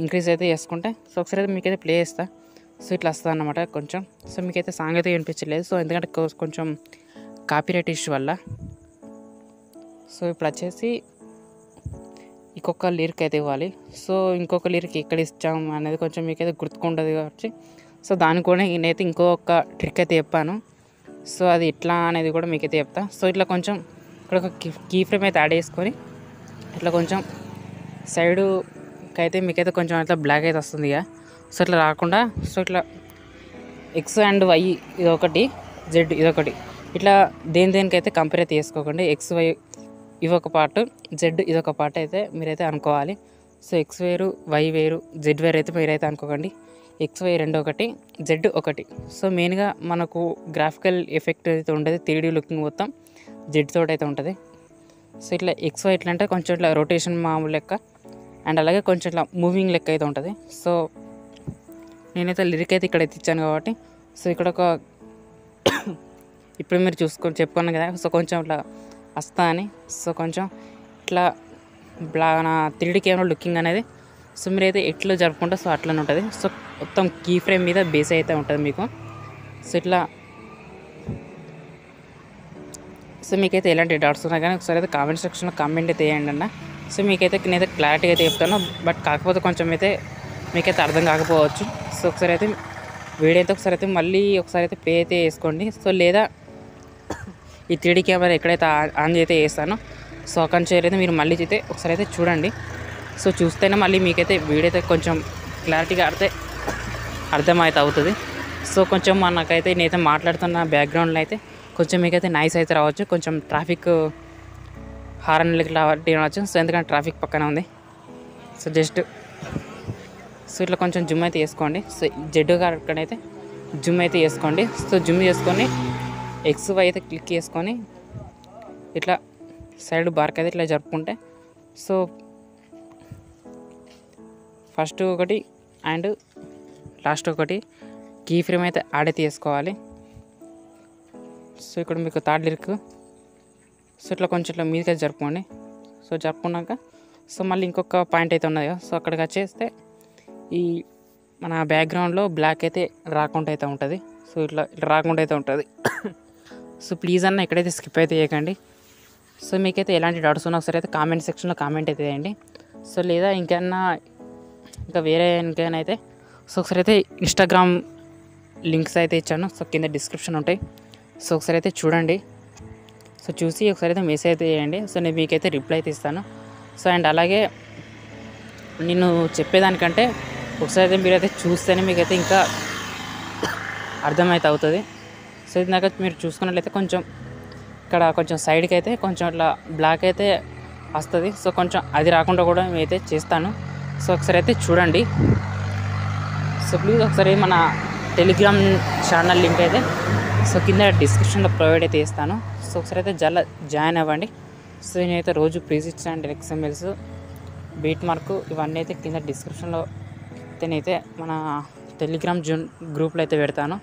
ఇంక్రీజ్ అయితే చేసుకుంటే, సో ఒకసారి అయితే మీకైతే ప్లే చేస్తా. సో ఇట్లా వస్తుంది అన్నమాట కొంచెం. సో మీకైతే సాంగ్ అయితే వినిపించలేదు, సో ఎందుకంటే కొంచెం కాపీరైట్ ఇష్యూ వల్ల. సో ఇప్పుడు వచ్చేసి ఇంకొక లిరిక్ అయితే ఇవ్వాలి. సో ఇంకొక లిరిక్ ఎక్కడ ఇచ్చాం అనేది కొంచెం మీకైతే గుర్తుకుంటుంది కాబట్టి, సో దానికి కూడా నేనైతే ఇంకొక ట్రిక్ అయితే చెప్పాను. సో అది ఎట్లా అనేది కూడా మీకైతే చెప్తా. సో ఇట్లా కొంచెం ఇక్కడ ఒక కీ ఫ్రేమ్ అయితే యాడ్ చేసుకొని ఇట్లా కొంచెం సైడ్కి అయితే మీకైతే కొంచెం ఇట్లా బ్లాక్ అయితే వస్తుంది ఇక. సో ఇట్లా రాకుండా సో ఇట్లా ఎక్స్ అండ్ వై ఇదొకటి, జెడ్ ఇదొకటి, ఇట్లా దేనికైతే కంపేర్ అయితే చేసుకోకండి. ఎక్స్ వై ఇవి ఒక పార్ట్, జెడ్ ఇదొక పార్ట్ అయితే మీరైతే అనుకోవాలి. సో ఎక్స్ వేరు, వై వేరు, జెడ్ వేరు అయితే మీరైతే అనుకోకండి. ఎక్స్ వై రెండు ఒకటి, జెడ్ ఒకటి. సో మెయిన్గా మనకు గ్రాఫికల్ ఎఫెక్ట్ అయితే ఉంటుంది, 3D లుకింగ్ మొత్తం జెడ్ తోటి అయితే ఉంటుంది. సో ఇట్లా ఎక్స్ వై ఎట్లా అంటే కొంచెం ఇట్లా రొటేషన్ మామూలు లెక్క, అండ్ అలాగే కొంచెం ఇట్లా మూవింగ్ లెక్క అయితే ఉంటుంది. సో నేనైతే లిరిక్ అయితే ఇక్కడైతే ఇచ్చాను కాబట్టి, సో ఇక్కడ ఒక ఇప్పుడు మీరు చెప్పుకున్నాను కదా, సో కొంచెం ఇట్లా వస్తా అని, సో కొంచెం ఇట్లా నా 3D కెమెరా లుకింగ్ అనేది సో మీరైతే ఎట్లా జరుపుకుంటే సో అట్లనే ఉంటుంది. సో మొత్తం కీ ఫ్రేమ్ మీద బేస్ అయితే ఉంటుంది మీకు. సో ఇట్లా సో మీకైతే ఎలాంటి డౌట్స్ ఉన్నా కానీ ఒకసారి అయితే కామెంట్ సెక్షన్లో కామెంట్ అయితే వేయండి అన్న. సో మీకైతే నేనైతే క్లారిటీగా అయితే చెప్తాను, బట్ కాకపోతే కొంచెం అయితే మీకైతే అర్థం కాకపోవచ్చు. సో ఒకసారి అయితే వీడియో అయితే ఒకసారి అయితే మళ్ళీ ఒకసారి అయితే పే అయితే వేసుకోండి. సో లేదా ఈ 3D కెమెరా ఎక్కడైతే ఆన్ అయితే వేస్తానో సో అక్కడి నుంచి అయితే మీరు మళ్ళీ అయితే ఒకసారి అయితే చూడండి. సో చూస్తేనే మళ్ళీ మీకైతే వీడియో అయితే కొంచెం క్లారిటీగా అర్థమైతే అవుతుంది. సో కొంచెం నాకైతే నేనైతే మాట్లాడుతున్న బ్యాక్గ్రౌండ్లో అయితే కొంచెం మీకైతే నాయిస్ అయితే రావచ్చు, కొంచెం ట్రాఫిక్ హారన్లకి రావచ్చు. సో ఎందుకంటే ట్రాఫిక్ పక్కన ఉంది. సో జస్ట్ సో ఇట్లా కొంచెం జూమ్ అయితే వేసుకోండి. సో జెడ్ అక్కడైతే జూమ్ అయితే వేసుకోండి. సో జూమ్ చేసుకొని ఎక్స్ వై అయితే క్లిక్ చేసుకొని ఇట్లా సైడ్ బార్క్ అయితే ఇట్లా జరుపుకుంటే సో ఫస్ట్ ఒకటి అండ్ లాస్ట్ ఒకటి కీ ఫ్రేమ్ అయితే యాడ్ అయితే చేసుకోవాలి. సో ఇక్కడ మీకు థర్డ్ లిరిక్ సో ఇట్లా కొంచెం ఇట్లా మీదకి జరుపుకోండి. సో జరుపుకున్నాక సో మళ్ళీ ఇంకొక పాయింట్ అయితే ఉన్నది కదా, సో అక్కడికి వచ్చేస్తే ఈ మన బ్యాక్గ్రౌండ్లో బ్లాక్ అయితే రాకుండా అయితే ఉంటుంది. సో ఇట్లా రాకుండా అయితే ఉంటుంది. సో ప్లీజ్ అన్న ఎక్కడైతే స్కిప్ అయితే చేయకండి. సో మీకైతే ఎలాంటి డౌట్స్ ఉన్నా ఒకసారి అయితే కామెంట్ సెక్షన్లో కామెంట్ అయితే చేయండి. సో లేదా ఇంకా వేరే ఇంకైనా అయితే సో ఒకసారి అయితే ఇన్స్టాగ్రామ్ లింక్స్ అయితే ఇచ్చాను, సో కింద డిస్క్రిప్షన్ ఉంటాయి. సో ఒకసారి అయితే చూడండి. సో చూసి ఒకసారి అయితే మెసేజ్ అయితే చేయండి. సో నేను మీకైతే రిప్లై అయితే ఇస్తాను. సో అండ్ అలాగే నేను చెప్పేదానికంటే ఒకసారి అయితే మీరైతే చూస్తేనే మీకైతే ఇంకా అర్థమైతే అవుతుంది. సో ఇది నాకు మీరు చూసుకున్నట్లయితే కొంచెం ఇక్కడ కొంచెం సైడ్కి అయితే కొంచెం ఇట్లా బ్లాక్ అయితే వస్తుంది. సో కొంచెం అది రాకుండా కూడా నేనైతే చేస్తాను. సో ఒకసారి అయితే చూడండి. సో ప్లీజ్ ఒకసారి మన టెలిగ్రామ్ ఛానల్ లింక్ అయితే సో కింద డిస్క్రిప్షన్లో ప్రొవైడ్ అయితే చేస్తాను. సో ఒకసారి అయితే జాయిన్ అవ్వండి. సో నేనైతే రోజు ప్రీసిట్స్ అండ్ ఎక్స్ఎంఎల్స్ బీట్ మార్క్ ఇవన్నీ అయితే కింద డిస్క్రిప్షన్లో నేనైతే మన టెలిగ్రామ్ గ్రూప్లో అయితే పెడతాను.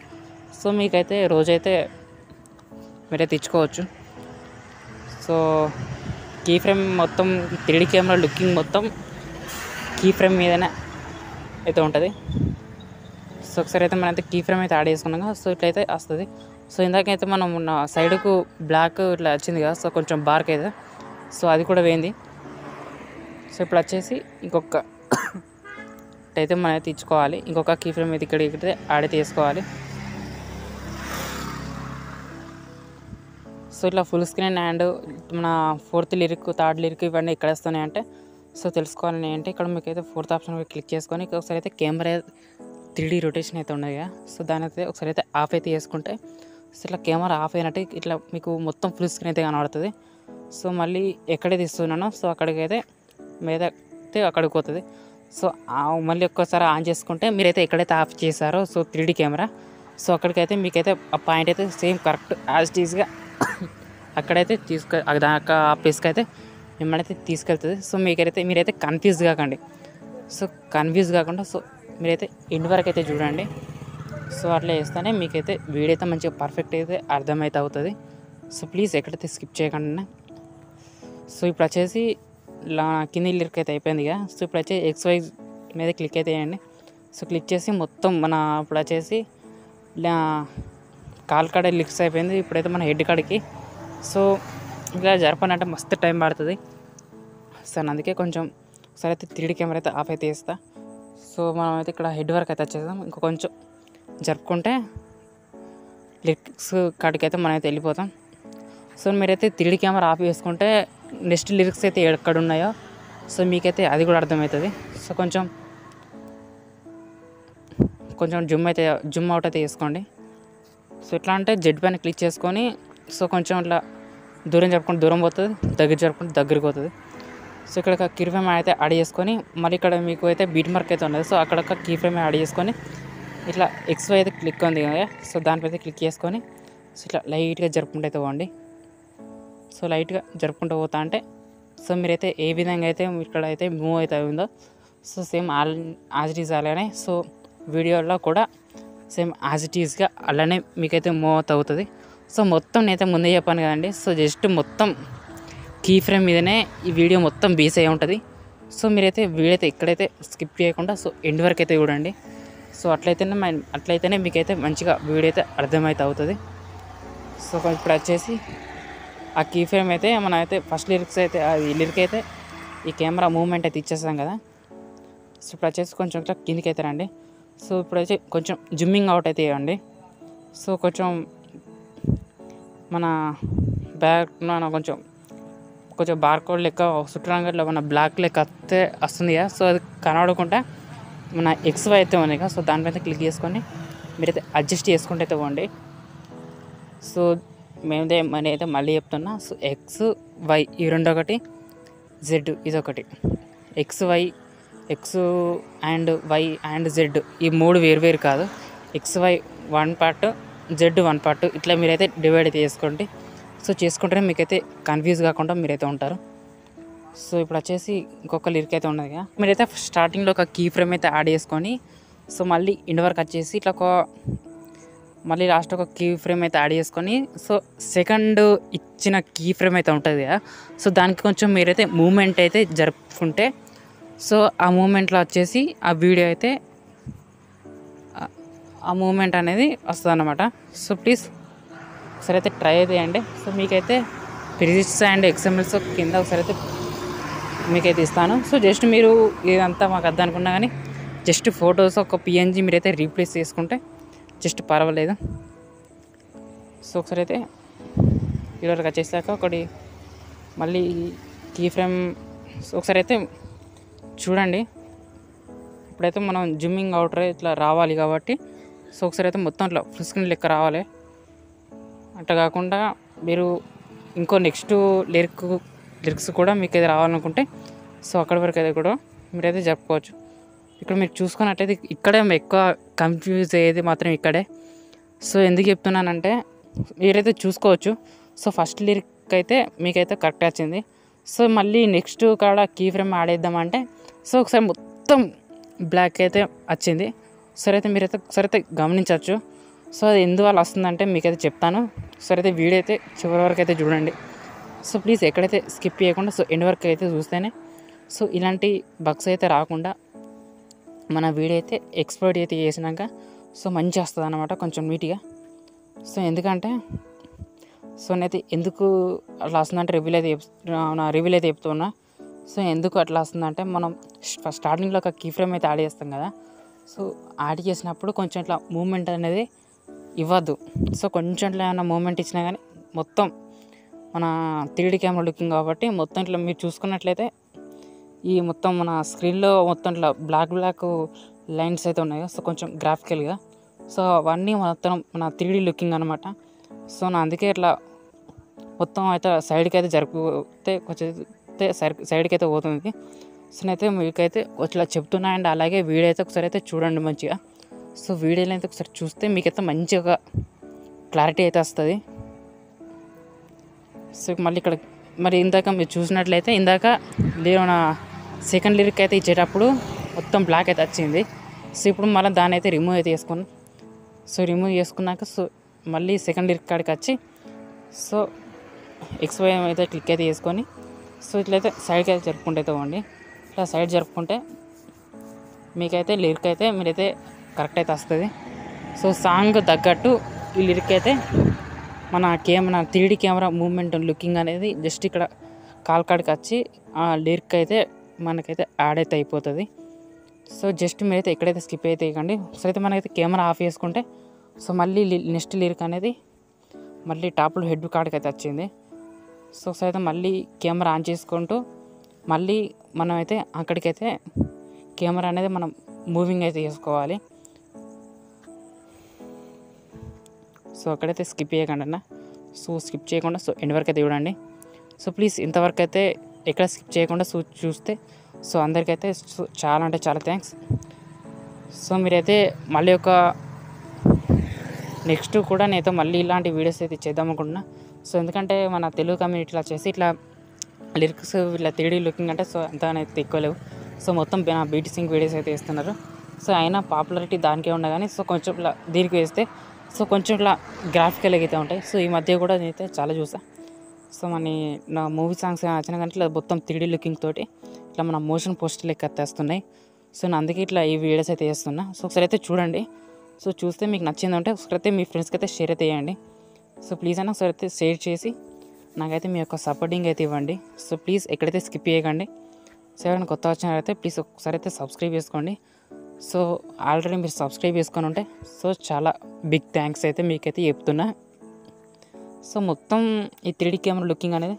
సో మీకైతే రోజైతే మీరైతే ఇచ్చుకోవచ్చు. సో కీ ఫ్రేమ్ మొత్తం 3D కెమెరా లుకింగ్ మొత్తం కీ ఫ్రేమ్ మీదనే అయితే ఉంటుంది. సో ఒకసారి అయితే మనమైతే కీ ఫ్రేమ్ అయితే యాడ్ చేసుకున్నాం కదా. సో ఇట్లయితే వస్తుంది. సో ఇందాకైతే మనం ఉన్న సైడ్కు బ్లాక్ ఇట్లా వచ్చింది కదా. సో కొంచెం బార్క్ అయితే సో అది కూడా పోయింది. సో ఇప్పుడు వచ్చేసి ఇంకొక అయితే మనం అయితే ఇచ్చుకోవాలి. ఇంకొక కీ ఫ్రేమ్ అయితే ఇక్కడ యాడ్ అయితే చేసుకోవాలి. సో ఇట్లా ఫుల్ స్క్రీన్ అండ్ మన 4th లిరిక్ 3rd లిరిక్ ఇవన్నీ ఎక్కడ వస్తున్నాయి అంటే సో తెలుసుకోవాలని అంటే ఇక్కడ మీకు అయితే 4th ఆప్షన్ క్లిక్ చేసుకొని ఒకసారి అయితే కెమెరా 3D రొటేషన్ అయితే ఉన్నది కదా. సో దాని అయితే ఒకసారి అయితే ఆఫ్ అయితే చేసుకుంటే సో ఇట్లా కెమెరా ఆఫ్ అయినట్టు ఇట్లా మీకు మొత్తం ఫుల్ స్క్రీన్ అయితే కనబడుతుంది. సో మళ్ళీ ఎక్కడైతే ఇస్తున్నానో సో అక్కడికైతే మీద అయితే అక్కడికి పోతుంది. సో మళ్ళీ ఒక్కసారి ఆన్ చేసుకుంటే మీరైతే ఎక్కడైతే ఆఫ్ చేశారో సో 3D కెమెరా సో అక్కడికైతే మీకైతే ఆ పాయింట్ అయితే సేమ్ కరెక్ట్ యాజ్ ఈజ్గా అక్కడైతే ఆ ప్లేస్కి అయితే మిమ్మల్ని అయితే తీసుకెళ్తుంది. సో మీరైతే కన్ఫ్యూజ్ కాకండి. సో కన్ఫ్యూజ్ కాకుండా సో మీరైతే ఎండ్ వరకు అయితే చూడండి. సో అట్లా చేస్తేనే మీకైతే వీడియో అయితే మంచిగా పర్ఫెక్ట్ అయితే అర్థమైతే అవుతుంది. సో ప్లీజ్ ఎక్కడైతే స్కిప్ చేయకుండా. సో ఇప్పుడు వచ్చేసి కింది లిరిక్ అయితే అయిపోయింది ఇక. సో ఇప్పుడు వచ్చి XY మీద క్లిక్ అయితే చేయండి. సో క్లిక్ చేసి మొత్తం మన ఇప్పుడు వచ్చేసి కాల్ కాడ లిరిక్స్ అయిపోయింది. ఇప్పుడైతే మన హెడ్ కాడికి సో ఇలా జరపాలంటే మస్తు టైం పడుతుంది. సో అందుకే కొంచెం ఒకసారి అయితే 3D కెమెరా అయితే ఆఫ్ అయితే చేస్తా. సో మనం అయితే ఇక్కడ హెడ్ వరకు అయితే వచ్చేసాం. ఇంకా కొంచెం జరుపుకుంటే లిరిక్స్ కాడికి అయితే మనం అయితే వెళ్ళిపోతాం. సో మీరైతే 3D కెమెరా ఆఫ్ చేసుకుంటే నెక్స్ట్ లిరిక్స్ అయితే ఎక్కడ ఉన్నాయో సో మీకైతే అది కూడా అర్థమవుతుంది. సో కొంచెం జూమ్ అవుట్ అయితే చేసుకోండి. సో ఎట్లా అంటే జెడ్ పైన క్లిక్ చేసుకొని సో కొంచెం ఇట్లా దూరం జరుపుకుంటే దూరం పోతుంది, దగ్గర జరుపుకుంటే దగ్గరికి పోతుంది. సో ఇక్కడ కీ ఫ్రేమ్ అయితే యాడ్ చేసుకొని మళ్ళీ ఇక్కడ మీకు అయితే బీట్ మార్క్ అయితే ఉన్నది. సో అక్కడ కీ ఫ్రేమ్ యాడ్ చేసుకొని ఇట్లా XY అయితే క్లిక్ ఉంది కదా. సో దానిపై అయితే క్లిక్ చేసుకొని సో ఇట్లా లైట్గా జరుపుకుంటూ అయితే పోండి. సో లైట్గా జరుపుకుంటూ పోతా అంటే సో మీరైతే ఏ విధంగా అయితే ఇక్కడ అయితే మూవ్ అయితే ఉందో so same as it is అలానే సో వీడియోలో కూడా సేమ్ యాజ్ ఇట్ ఈజ్గా అలానే మీకైతే మూవ్ అవుతుంది. సో మొత్తం నేనైతే ముందే చెప్పాను కదండి. సో జస్ట్ మొత్తం కీ ఫ్రేమ్ మీదనే ఈ వీడియో మొత్తం బేస్ అయి ఉంటుంది. సో మీరైతే వీడియో అయితే ఎక్కడైతే స్కిప్ చేయకుండా సో ఎండ్ వరకు అయితే చూడండి. సో అట్లయితేనే మీకైతే మంచిగా వీడియో అయితే అర్థమైతే అవుతుంది. సో ఇప్పుడు వచ్చేసి ఆ కీ ఫ్రేమ్ అయితే మనం అయితే ఫస్ట్ లిరిక్స్ అయితే ఈ లిరిక్ అయితే ఈ కెమెరా మూవ్మెంట్ అయితే ఇచ్చేస్తాం కదా. సో ఇప్పుడు వచ్చేసి కొంచెం ఇట్లా కిందికి అయితే రండి. సో ఇప్పుడు వచ్చి కొంచెం జూమింగ్ అవుట్ అయితే ఇవ్వండి. సో కొంచెం మన బ్యాక్ కొంచెం బార్కోడ్ లెక్క చుట్టూ మన బ్లాక్ లెక్క వస్తుంది కదా. సో అది కనబడకుండా మన XY అయితే ఉంది కదా. సో దానిపైన క్లిక్ చేసుకొని మీరైతే అడ్జస్ట్ చేసుకుంటూ అయితే పోండి. సో నేనైతే మళ్ళీ చెప్తున్నా. సో XY ఈ రెండు ఒకటి, Z ఇదొకటి. X and Y and Z ఈ మూడు వేరు కాదు. XY 1 పార్ట్, Z 1 పార్ట్ ఇట్లా మీరైతే డివైడ్ అయితే చేసుకోండి. సో చేసుకుంటేనే మీకైతే కన్ఫ్యూజ్ కాకుండా మీరైతే ఉంటారు. సో ఇప్పుడు వచ్చేసి ఇంకొక లిరిక్ అయితే ఉన్నది కదా. మీరైతే స్టార్టింగ్లో ఒక కీ ఫ్రేమ్ అయితే యాడ్ చేసుకొని సో మళ్ళీ ఎండ్ వరకు వచ్చేసి ఇట్లా మళ్ళీ లాస్ట్ ఒక కీ ఫ్రేమ్ అయితే యాడ్ చేసుకొని సో సెకండ్ ఇచ్చిన కీ ఫ్రేమ్ అయితే ఉంటుంది కదా. సో దానికి కొంచెం మీరైతే మూమెంట్ అయితే జరుపుకుంటే సో ఆ మూమెంట్లో వచ్చేసి ఆ వీడియో అయితే ఆ మూమెంట్ అనేది వస్తుంది అన్నమాట. సో ప్లీజ్ ఒకసారి అయితే ట్రై చేయండి. సో మీకైతే ప్రిజిట్స్ అండ్ XMLs కింద ఒకసారి అయితే మీకైతే ఇస్తాను. సో జస్ట్ మీరు ఇదంతా మాకు అర్థం అనుకున్నా కానీ జస్ట్ ఫొటోస్ ఒక PNG మీరైతే రీప్లేస్ చేసుకుంటే జస్ట్ పర్వాలేదు. సో ఒకసారి అయితే వీడియోకి వచ్చేసాక ఒకటి మళ్ళీ కీ ఫ్రేమ్ ఒకసారి అయితే చూడండి. ఇప్పుడైతే మనం జూమింగ్ అవుటర్ ఇట్లా రావాలి కాబట్టి సో ఒకసారి అయితే మొత్తం ఇట్లా ఫుల్ స్క్రీన్ లెక్క రావాలి. అట్లా కాకుండా మీరు ఇంకో నెక్స్ట్ లిరిక్స్ కూడా మీకు అయితే రావాలనుకుంటే సో అక్కడి వరకు అయితే కూడా మీరైతే జరుపుకోవచ్చు. ఇక్కడ మీరు చూసుకున్నట్టయితే ఇక్కడే ఎక్కువ కన్ఫ్యూజ్ అయ్యేది మాత్రం ఇక్కడే. సో ఎందుకు చెప్తున్నానంటే మీరైతే చూసుకోవచ్చు. సో ఫస్ట్ లిరిక్ అయితే మీకైతే కరెక్ట్ వచ్చింది. సో మళ్ళీ నెక్స్ట్ కాడ కీ ఫ్రేమ్ ఆడేద్దామంటే సో ఒకసారి మొత్తం బ్లాక్ అయితే వచ్చింది. సరే అయితే మీరైతే ఒకసారి అయితే గమనించవచ్చు. సో అది ఎందువల్ల వస్తుందంటే మీకైతే చెప్తాను. సరే అయితే వీడియో అయితే చివరి వరకు అయితే చూడండి. సో ప్లీజ్ ఎక్కడైతే స్కిప్ చేయకుండా సో ఎండ్ వరకు అయితే చూస్తేనే సో ఇలాంటి బగ్స్ అయితే రాకుండా మన వీడియో అయితే ఎక్స్పోర్ట్ అయితే చేసినాక సో మంచిగా వస్తుంది అన్నమాట, కొంచెం నీట్గా. సో ఎందుకంటే సో నేనైతే ఎందుకు అట్లా వస్తుందంటే రివ్యూలు అయితే చెప్తున్నా. సో ఎందుకు అట్లా వస్తుందంటే మనం స్టార్టింగ్లో ఒక కీ ఫ్రేమ్ అయితే యాడ్ చేస్తాం కదా. సో యాడ్ చేసినప్పుడు కొంచెం ఇట్లా మూమెంట్ అనేది ఇవ్వద్దు. సో కొంచెం ఇట్లా ఏమైనా మూమెంట్ ఇచ్చినా కానీ మొత్తం మన 3D కెమెరా లుకింగ్ కాబట్టి మొత్తం ఇట్లా మీరు చూసుకున్నట్లయితే ఈ మొత్తం మన స్క్రీన్లో మొత్తం ఇట్లా బ్లాక్ లైన్స్ అయితే ఉన్నాయి. సో కొంచెం గ్రాఫికల్గా సో అవన్నీ మొత్తం మన 3D లుకింగ్ అనమాట. సో నా అందుకే ఇట్లా మొత్తం అయితే సైడ్కి అయితే జరిపితే కొంచెం సైడ్కి అయితే పోతుంది. సో నేనైతే మీకైతే ఇట్లా చెప్తున్నా. అండ్ అలాగే వీడియో అయితే ఒకసారి అయితే చూడండి మంచిగా. సో వీడియోలో అయితే ఒకసారి చూస్తే మీకైతే మంచిగా క్లారిటీ అయితే వస్తుంది. సో మళ్ళీ ఇక్కడ మరి ఇందాక మీరు చూసినట్లయితే ఇందాక మన సెకండ్ లిరిక్ అయితే ఇచ్చేటప్పుడు మొత్తం బ్లాక్ అయితే వచ్చింది. సో ఇప్పుడు మళ్ళీ దాన్ని అయితే రిమూవ్ అయితే చేసుకున్నాం. సో రిమూవ్ చేసుకున్నాక సో మళ్ళీ సెకండ్ లిరిక్ కాడికి వచ్చి సో XY అయితే క్లిక్ అయితే చేసుకొని సో ఇట్లయితే సైడ్కి అయితే జరుపుకుంటే అయితే పోండి. ఇట్లా సైడ్ జరుపుకుంటే మీకైతే లిరిక్ అయితే మీరైతే కరెక్ట్ అయితే వస్తుంది. సో సాంగ్ తగ్గట్టు ఈ లిరిక్ అయితే మన 3D కెమెరా మూమెంట్ లుకింగ్ అనేది జస్ట్ ఇక్కడ కాల్ కాడికి వచ్చి ఆ లిరిక్ అయితే మనకైతే యాడ్ అయితే అయిపోతుంది. సో జస్ట్ మీరైతే ఎక్కడైతే స్కిప్ అయితే ఇవ్వకండి. సో అయితే మనకైతే కెమెరా ఆఫ్ చేసుకుంటే సో మళ్ళీ నెక్స్ట్ లిరిక్ అనేది మళ్ళీ టాప్లో హెడ్ కాడికి అయితే వచ్చింది. సో ఒకసారి అయితే మళ్ళీ కెమెరా ఆన్ చేసుకుంటూ మళ్ళీ మనం అయితే అక్కడికైతే కెమెరా అనేది మనం మూవింగ్ అయితే చేసుకోవాలి. సో అక్కడైతే స్కిప్ చేయకండి అన్న. సో స్కిప్ చేయకుండా సో ఎండ్ వరకు అయితే చూడండి. సో ప్లీజ్ ఇంతవరకు అయితే ఎక్కడ స్కిప్ చేయకుండా చూస్తే సో అందరికైతే చాలా అంటే చాలా థ్యాంక్స్. సో మీరైతే మళ్ళీ ఒక నెక్స్ట్ కూడా నేనైతే మళ్ళీ ఇలాంటి వీడియోస్ అయితే చేద్దాం అనుకుంటున్నా. సో ఎందుకంటే మన తెలుగు కమ్యూనిటీలో చేసి ఇట్లా లిరిక్స్ ఇట్లా 3D లుకింగ్ అంటే సో అంత అయితే ఎక్కువ లేవు. సో మొత్తం బీటీ సింగ్ వీడియోస్ అయితే వేస్తున్నారు. సో అయినా పాపులారిటీ దానికే ఉన్నా కానీ సో కొంచెం ఇట్లా దీనికి వేస్తే సో కొంచెం ఇట్లా గ్రాఫికల్ అయితే ఉంటాయి. సో ఈ మధ్య కూడా నేనైతే చాలా చూసాను. సో నా మూవీ సాంగ్స్ నచ్చిన కానీ ఇట్లా మొత్తం 3D లుకింగ్ తోటి ఇట్లా మన మోషన్ పోస్టర్ లెక్క తెస్తున్నాయి. సో నేను అందుకే ఇట్లా ఈ వీడియోస్ అయితే వేస్తున్నా. సో ఒకసారి అయితే చూడండి. సో చూస్తే మీకు నచ్చిందంటే ఒకసారి అయితే మీ ఫ్రెండ్స్కి అయితే షేర్ అయితే చేయండి. సో ప్లీజ్ అన్న ఒకసారి అయితే షేర్ చేసి నాకైతే మీ యొక్క సపోర్టింగ్ అయితే ఇవ్వండి. సో ప్లీజ్ ఎక్కడైతే స్కిప్ చేయకండి. సో ఎవరైనా కొత్త వచ్చినారైతే ప్లీజ్ ఒకసారి అయితే సబ్స్క్రైబ్ చేసుకోండి. సో ఆల్రెడీ మీరు సబ్స్క్రైబ్ చేసుకొని ఉంటే సో చాలా బిగ్ థ్యాంక్స్ అయితే మీకైతే చెప్తున్నా. సో మొత్తం ఈ 3D కెమెరా లుకింగ్ అనేది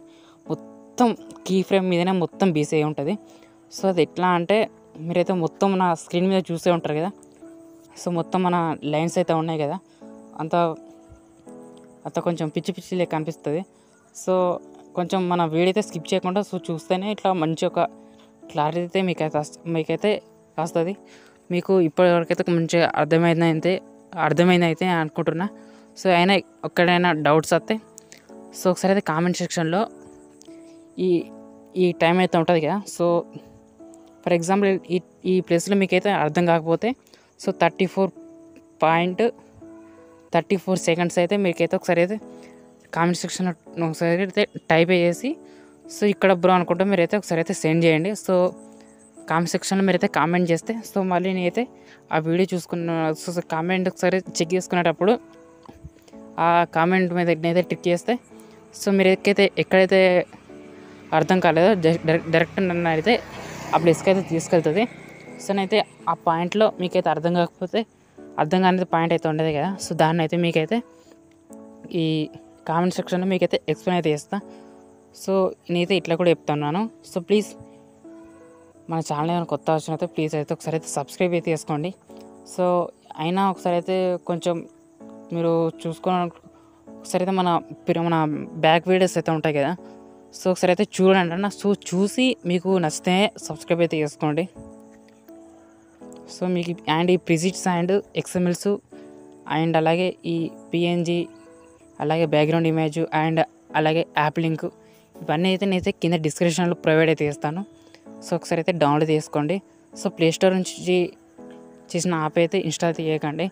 మొత్తం కీ ఫ్రేమ్ మీదనే మొత్తం బేస్ అయ్యి ఉంటుంది. సో అది ఎట్లా అంటే మీరైతే మొత్తం నా స్క్రీన్ మీద చూసే ఉంటారు కదా. సో మొత్తం మన లైన్స్ అయితే ఉన్నాయి కదా, అంత కొంచెం పిచ్చి లెక్క అనిపిస్తుంది. సో కొంచెం మన వీడియో అయితే స్కిప్ చేయకుండా సో చూస్తేనే ఇట్లా మంచి ఒక క్లారిటీ అయితే మీకైతే వస్తుంది. మీకు ఇప్పటివరకైతే మంచిగా అర్థమైంది అయితే అనుకుంటున్నా. సో అయినా ఎక్కడైనా డౌట్స్ వస్తే సో ఒకసారి అయితే కామెంట్ సెక్షన్లో ఈ టైం అయితే ఉంటుంది కదా. సో ఫర్ ఎగ్జాంపుల్ ఈ ప్లేస్లో మీకైతే అర్థం కాకపోతే సో 34 సెకండ్స్ అయితే మీకైతే ఒకసారి అయితే కామెంట్ సెక్షన్లో ఒకసారి అయితే టైప్ చేసి సో ఇక్కడ బ్రో అనుకుంటే మీరైతే ఒకసారి అయితే సెండ్ చేయండి. సో కామెంట్ సెక్షన్లో మీరైతే కామెంట్ చేస్తే సో మళ్ళీ నేనైతే ఆ వీడియో సో కామెంట్ ఒకసారి చెక్ చేసుకునేటప్పుడు ఆ కామెంట్ మీద నేనైతే టిక్ చేస్తే సో మీరు ఎక్కడైతే అర్థం కాలేదో డైరెక్ట్ నన్ను అయితే ఆ ప్లేస్కి అయితే తీసుకెళ్తుంది. సో నేనైతే ఆ పాయింట్లో మీకైతే అర్థం కాకపోతే అర్థం కానిది పాయింట్ అయితే ఉండదు కదా. సో దాన్ని అయితే మీకైతే ఈ కామెంట్ సెక్షన్లో మీకైతే ఎక్స్ప్లెయిన్ అయితే చేస్తాను. సో నేనైతే ఇట్లా కూడా చెప్తున్నాను. సో ప్లీజ్ మన ఛానల్ ఏమైనా కొత్త వచ్చినైతే ప్లీజ్ అయితే ఒకసారి అయితే సబ్స్క్రైబ్ అయితే చేసుకోండి. సో అయినా ఒకసారి అయితే కొంచెం మీరు చూసుకొని ఒకసారి అయితే మన బ్యాక్ వీడియోస్ అయితే ఉంటాయి కదా. సో ఒకసారి అయితే చూడండి అన్న. సో చూసి మీకు నచ్చితే సబ్స్క్రైబ్ అయితే చేసుకోండి. సో మీకు అండ్ ఈ ప్రిజిట్స్ అండ్ ఎక్స్ఎంఎల్స్ అండ్ అలాగే ఈ పిఎన్జి అలాగే బ్యాక్గ్రౌండ్ ఇమేజ్ అండ్ అలాగే యాప్ లింక్ ఇవన్నీ అయితే నేనైతే కింద డిస్క్రిప్షన్లో ప్రొవైడ్ అయితే చేస్తాను. సో ఒకసారి అయితే డౌన్లోడ్ చేసుకోండి. సో ప్లేస్టోర్ నుంచి చేసిన యాప్ అయితే ఇన్స్టాల్ చేయకండి.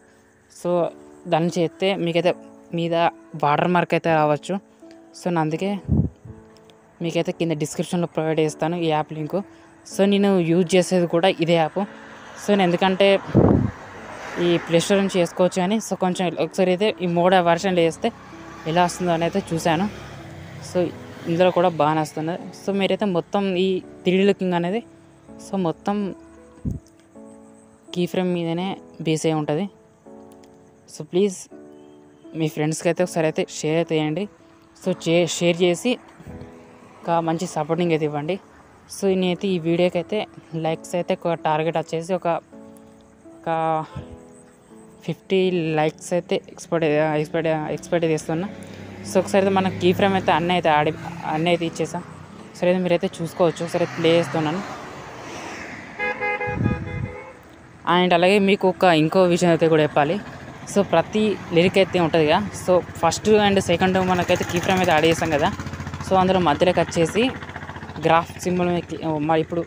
సో దాన్ని చేస్తే మీకైతే మీద వాటర్ మార్క్ అయితే రావచ్చు. సో నేను అందుకే మీకైతే కింద డిస్క్రిప్షన్లో ప్రొవైడ్ చేస్తాను ఈ యాప్ లింకు. సో నేను యూజ్ చేసేది కూడా ఇదే యాప్. సో నేను ఎందుకంటే ఈ ప్లేస్టోర్ నుంచి చేసుకోవచ్చు అని సో కొంచెం ఒకసారి అయితే ఈ మోడ్ వర్షన్లో వేస్తే ఎలా వస్తుందో అని అయితే చూశాను. సో ఇందులో కూడా బాగానే వస్తుంది. సో మీరైతే మొత్తం ఈ 3D లుకింగ్ అనేది సో మొత్తం కీ ఫ్రేమ్ మీదనే బేస్ అయి ఉంటుంది. సో ప్లీజ్ మీ ఫ్రెండ్స్కి అయితే ఒకసారి అయితే షేర్ అయితే చేయండి. సో షేర్ చేసి ఒక మంచి సపోర్టింగ్ అయితే ఇవ్వండి. సో నేనైతే ఈ వీడియోకి అయితే లైక్స్ అయితే ఒక టార్గెట్ వచ్చేసి ఒక 50 లైక్స్ అయితే ఎక్స్పెక్ట్ చేస్తున్నా. సో ఒకసారి అయితే మన కీ ఫ్రేమ్ అయితే అన్నీ అయితే ఇచ్చేసాం. సరే అయితే మీరైతే చూసుకోవచ్చు. సరే ప్లే చేస్తున్నాను. అండ్ అలాగే మీకు ఇంకో విషయం అయితే కూడా చెప్పాలి. సో ప్రతి లిరిక్ అయితే ఉంటుంది కదా. సో ఫస్ట్ అండ్ సెకండ్ మనకైతే కీ ఫ్రేమ్ అయితే యాడ్ చేస్తాం కదా. సో అందులో మధ్యలోకి వచ్చేసి గ్రాఫ్ సింబల్ ఇప్పుడు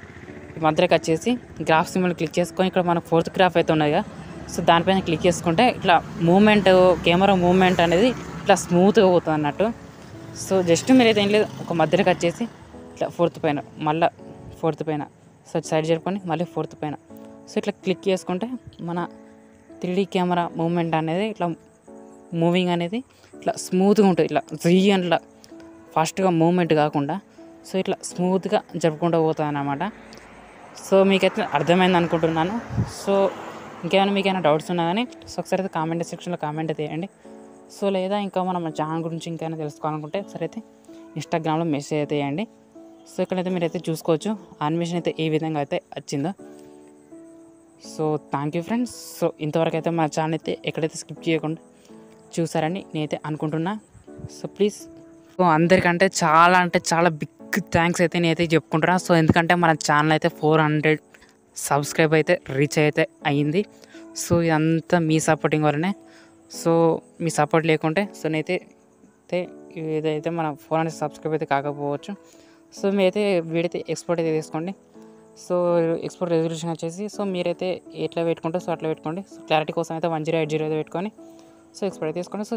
మధ్యలోకి వచ్చేసి గ్రాఫ్ సింబల్ క్లిక్ చేసుకొని ఇక్కడ మనకు 4th గ్రాఫ్ అయితే ఉన్నది కదా. సో దానిపైన క్లిక్ చేసుకుంటే ఇట్లా కెమెరా మూమెంట్ అనేది ఇట్లా స్మూత్గా పోతుంది అన్నట్టు. సో జస్ట్ మీరైతే ఏం లేదు, ఒక మధ్యలోకి వచ్చేసి ఇట్లా 4th పైన మళ్ళీ 4th పైన సో సైడ్ జరుపుకొని మళ్ళీ 4th పైన సో ఇట్లా క్లిక్ చేసుకుంటే మన 3D కెమెరా మూమెంట్ అనేది ఇట్లా మూవింగ్ అనేది ఇట్లా స్మూత్గా ఉంటుంది. ఇట్లా ఇట్లా ఫాస్ట్గా మూమెంట్ కాకుండా సో ఇట్లా స్మూత్గా జరుపుకుంటూ పోతుంది అన్నమాట. సో మీకైతే అర్థమైంది అనుకుంటున్నాను. సో ఇంకేమైనా మీకు ఏమైనా డౌట్స్ ఉన్నా కానీ సో ఒకసారి అయితే కామెంట్ సెక్షన్లో కామెంట్ అయితే చేయండి. సో లేదా ఇంకా మన ఛానల్ గురించి ఇంకైనా తెలుసుకోవాలనుకుంటే ఒకసారి అయితే ఇన్స్టాగ్రామ్లో మెసేజ్ అయితే చేయండి. సో ఇక్కడైతే మీరైతే చూసుకోవచ్చు యానిమేషన్ అయితే ఏ విధంగా అయితే వచ్చిందో. So thank you friends. So ఇంతవరకు అయితే మా ఛానల్ అయితే ఎక్కడైతే స్కిప్ చేయకుండా చూసారని నేనైతే అనుకుంటున్నా. సో ప్లీజ్ సో అందరికంటే చాలా బిగ్ థ్యాంక్స్ అయితే నేనైతే చెప్పుకుంటున్నా. సో ఎందుకంటే మన ఛానల్ అయితే 400 సబ్స్క్రైబ్ అయితే రీచ్ అయితే అయ్యింది. సో ఇదంతా మీ సపోర్టింగ్ వల్లనే. సో మీ సపోర్ట్ లేకుంటే సో నేనైతే ఇదైతే మన 400 సబ్స్క్రైబ్ అయితే కాకపోవచ్చు. సో మీరైతే వీడైతే ఎక్స్పోర్ట్ అయితే తీసుకోండి. సో ఎక్స్పోర్ట్ రెజల్యూషన్ వచ్చేసి సో మీరైతే ఎట్లా పెట్టుకుంటే సో అట్లా పెట్టుకోండి. సో క్లారిటీ కోసం అయితే 1080 అయితే పెట్టుకొని సో ఎక్స్పోర్ట్ అయితే తీసుకోండి. సో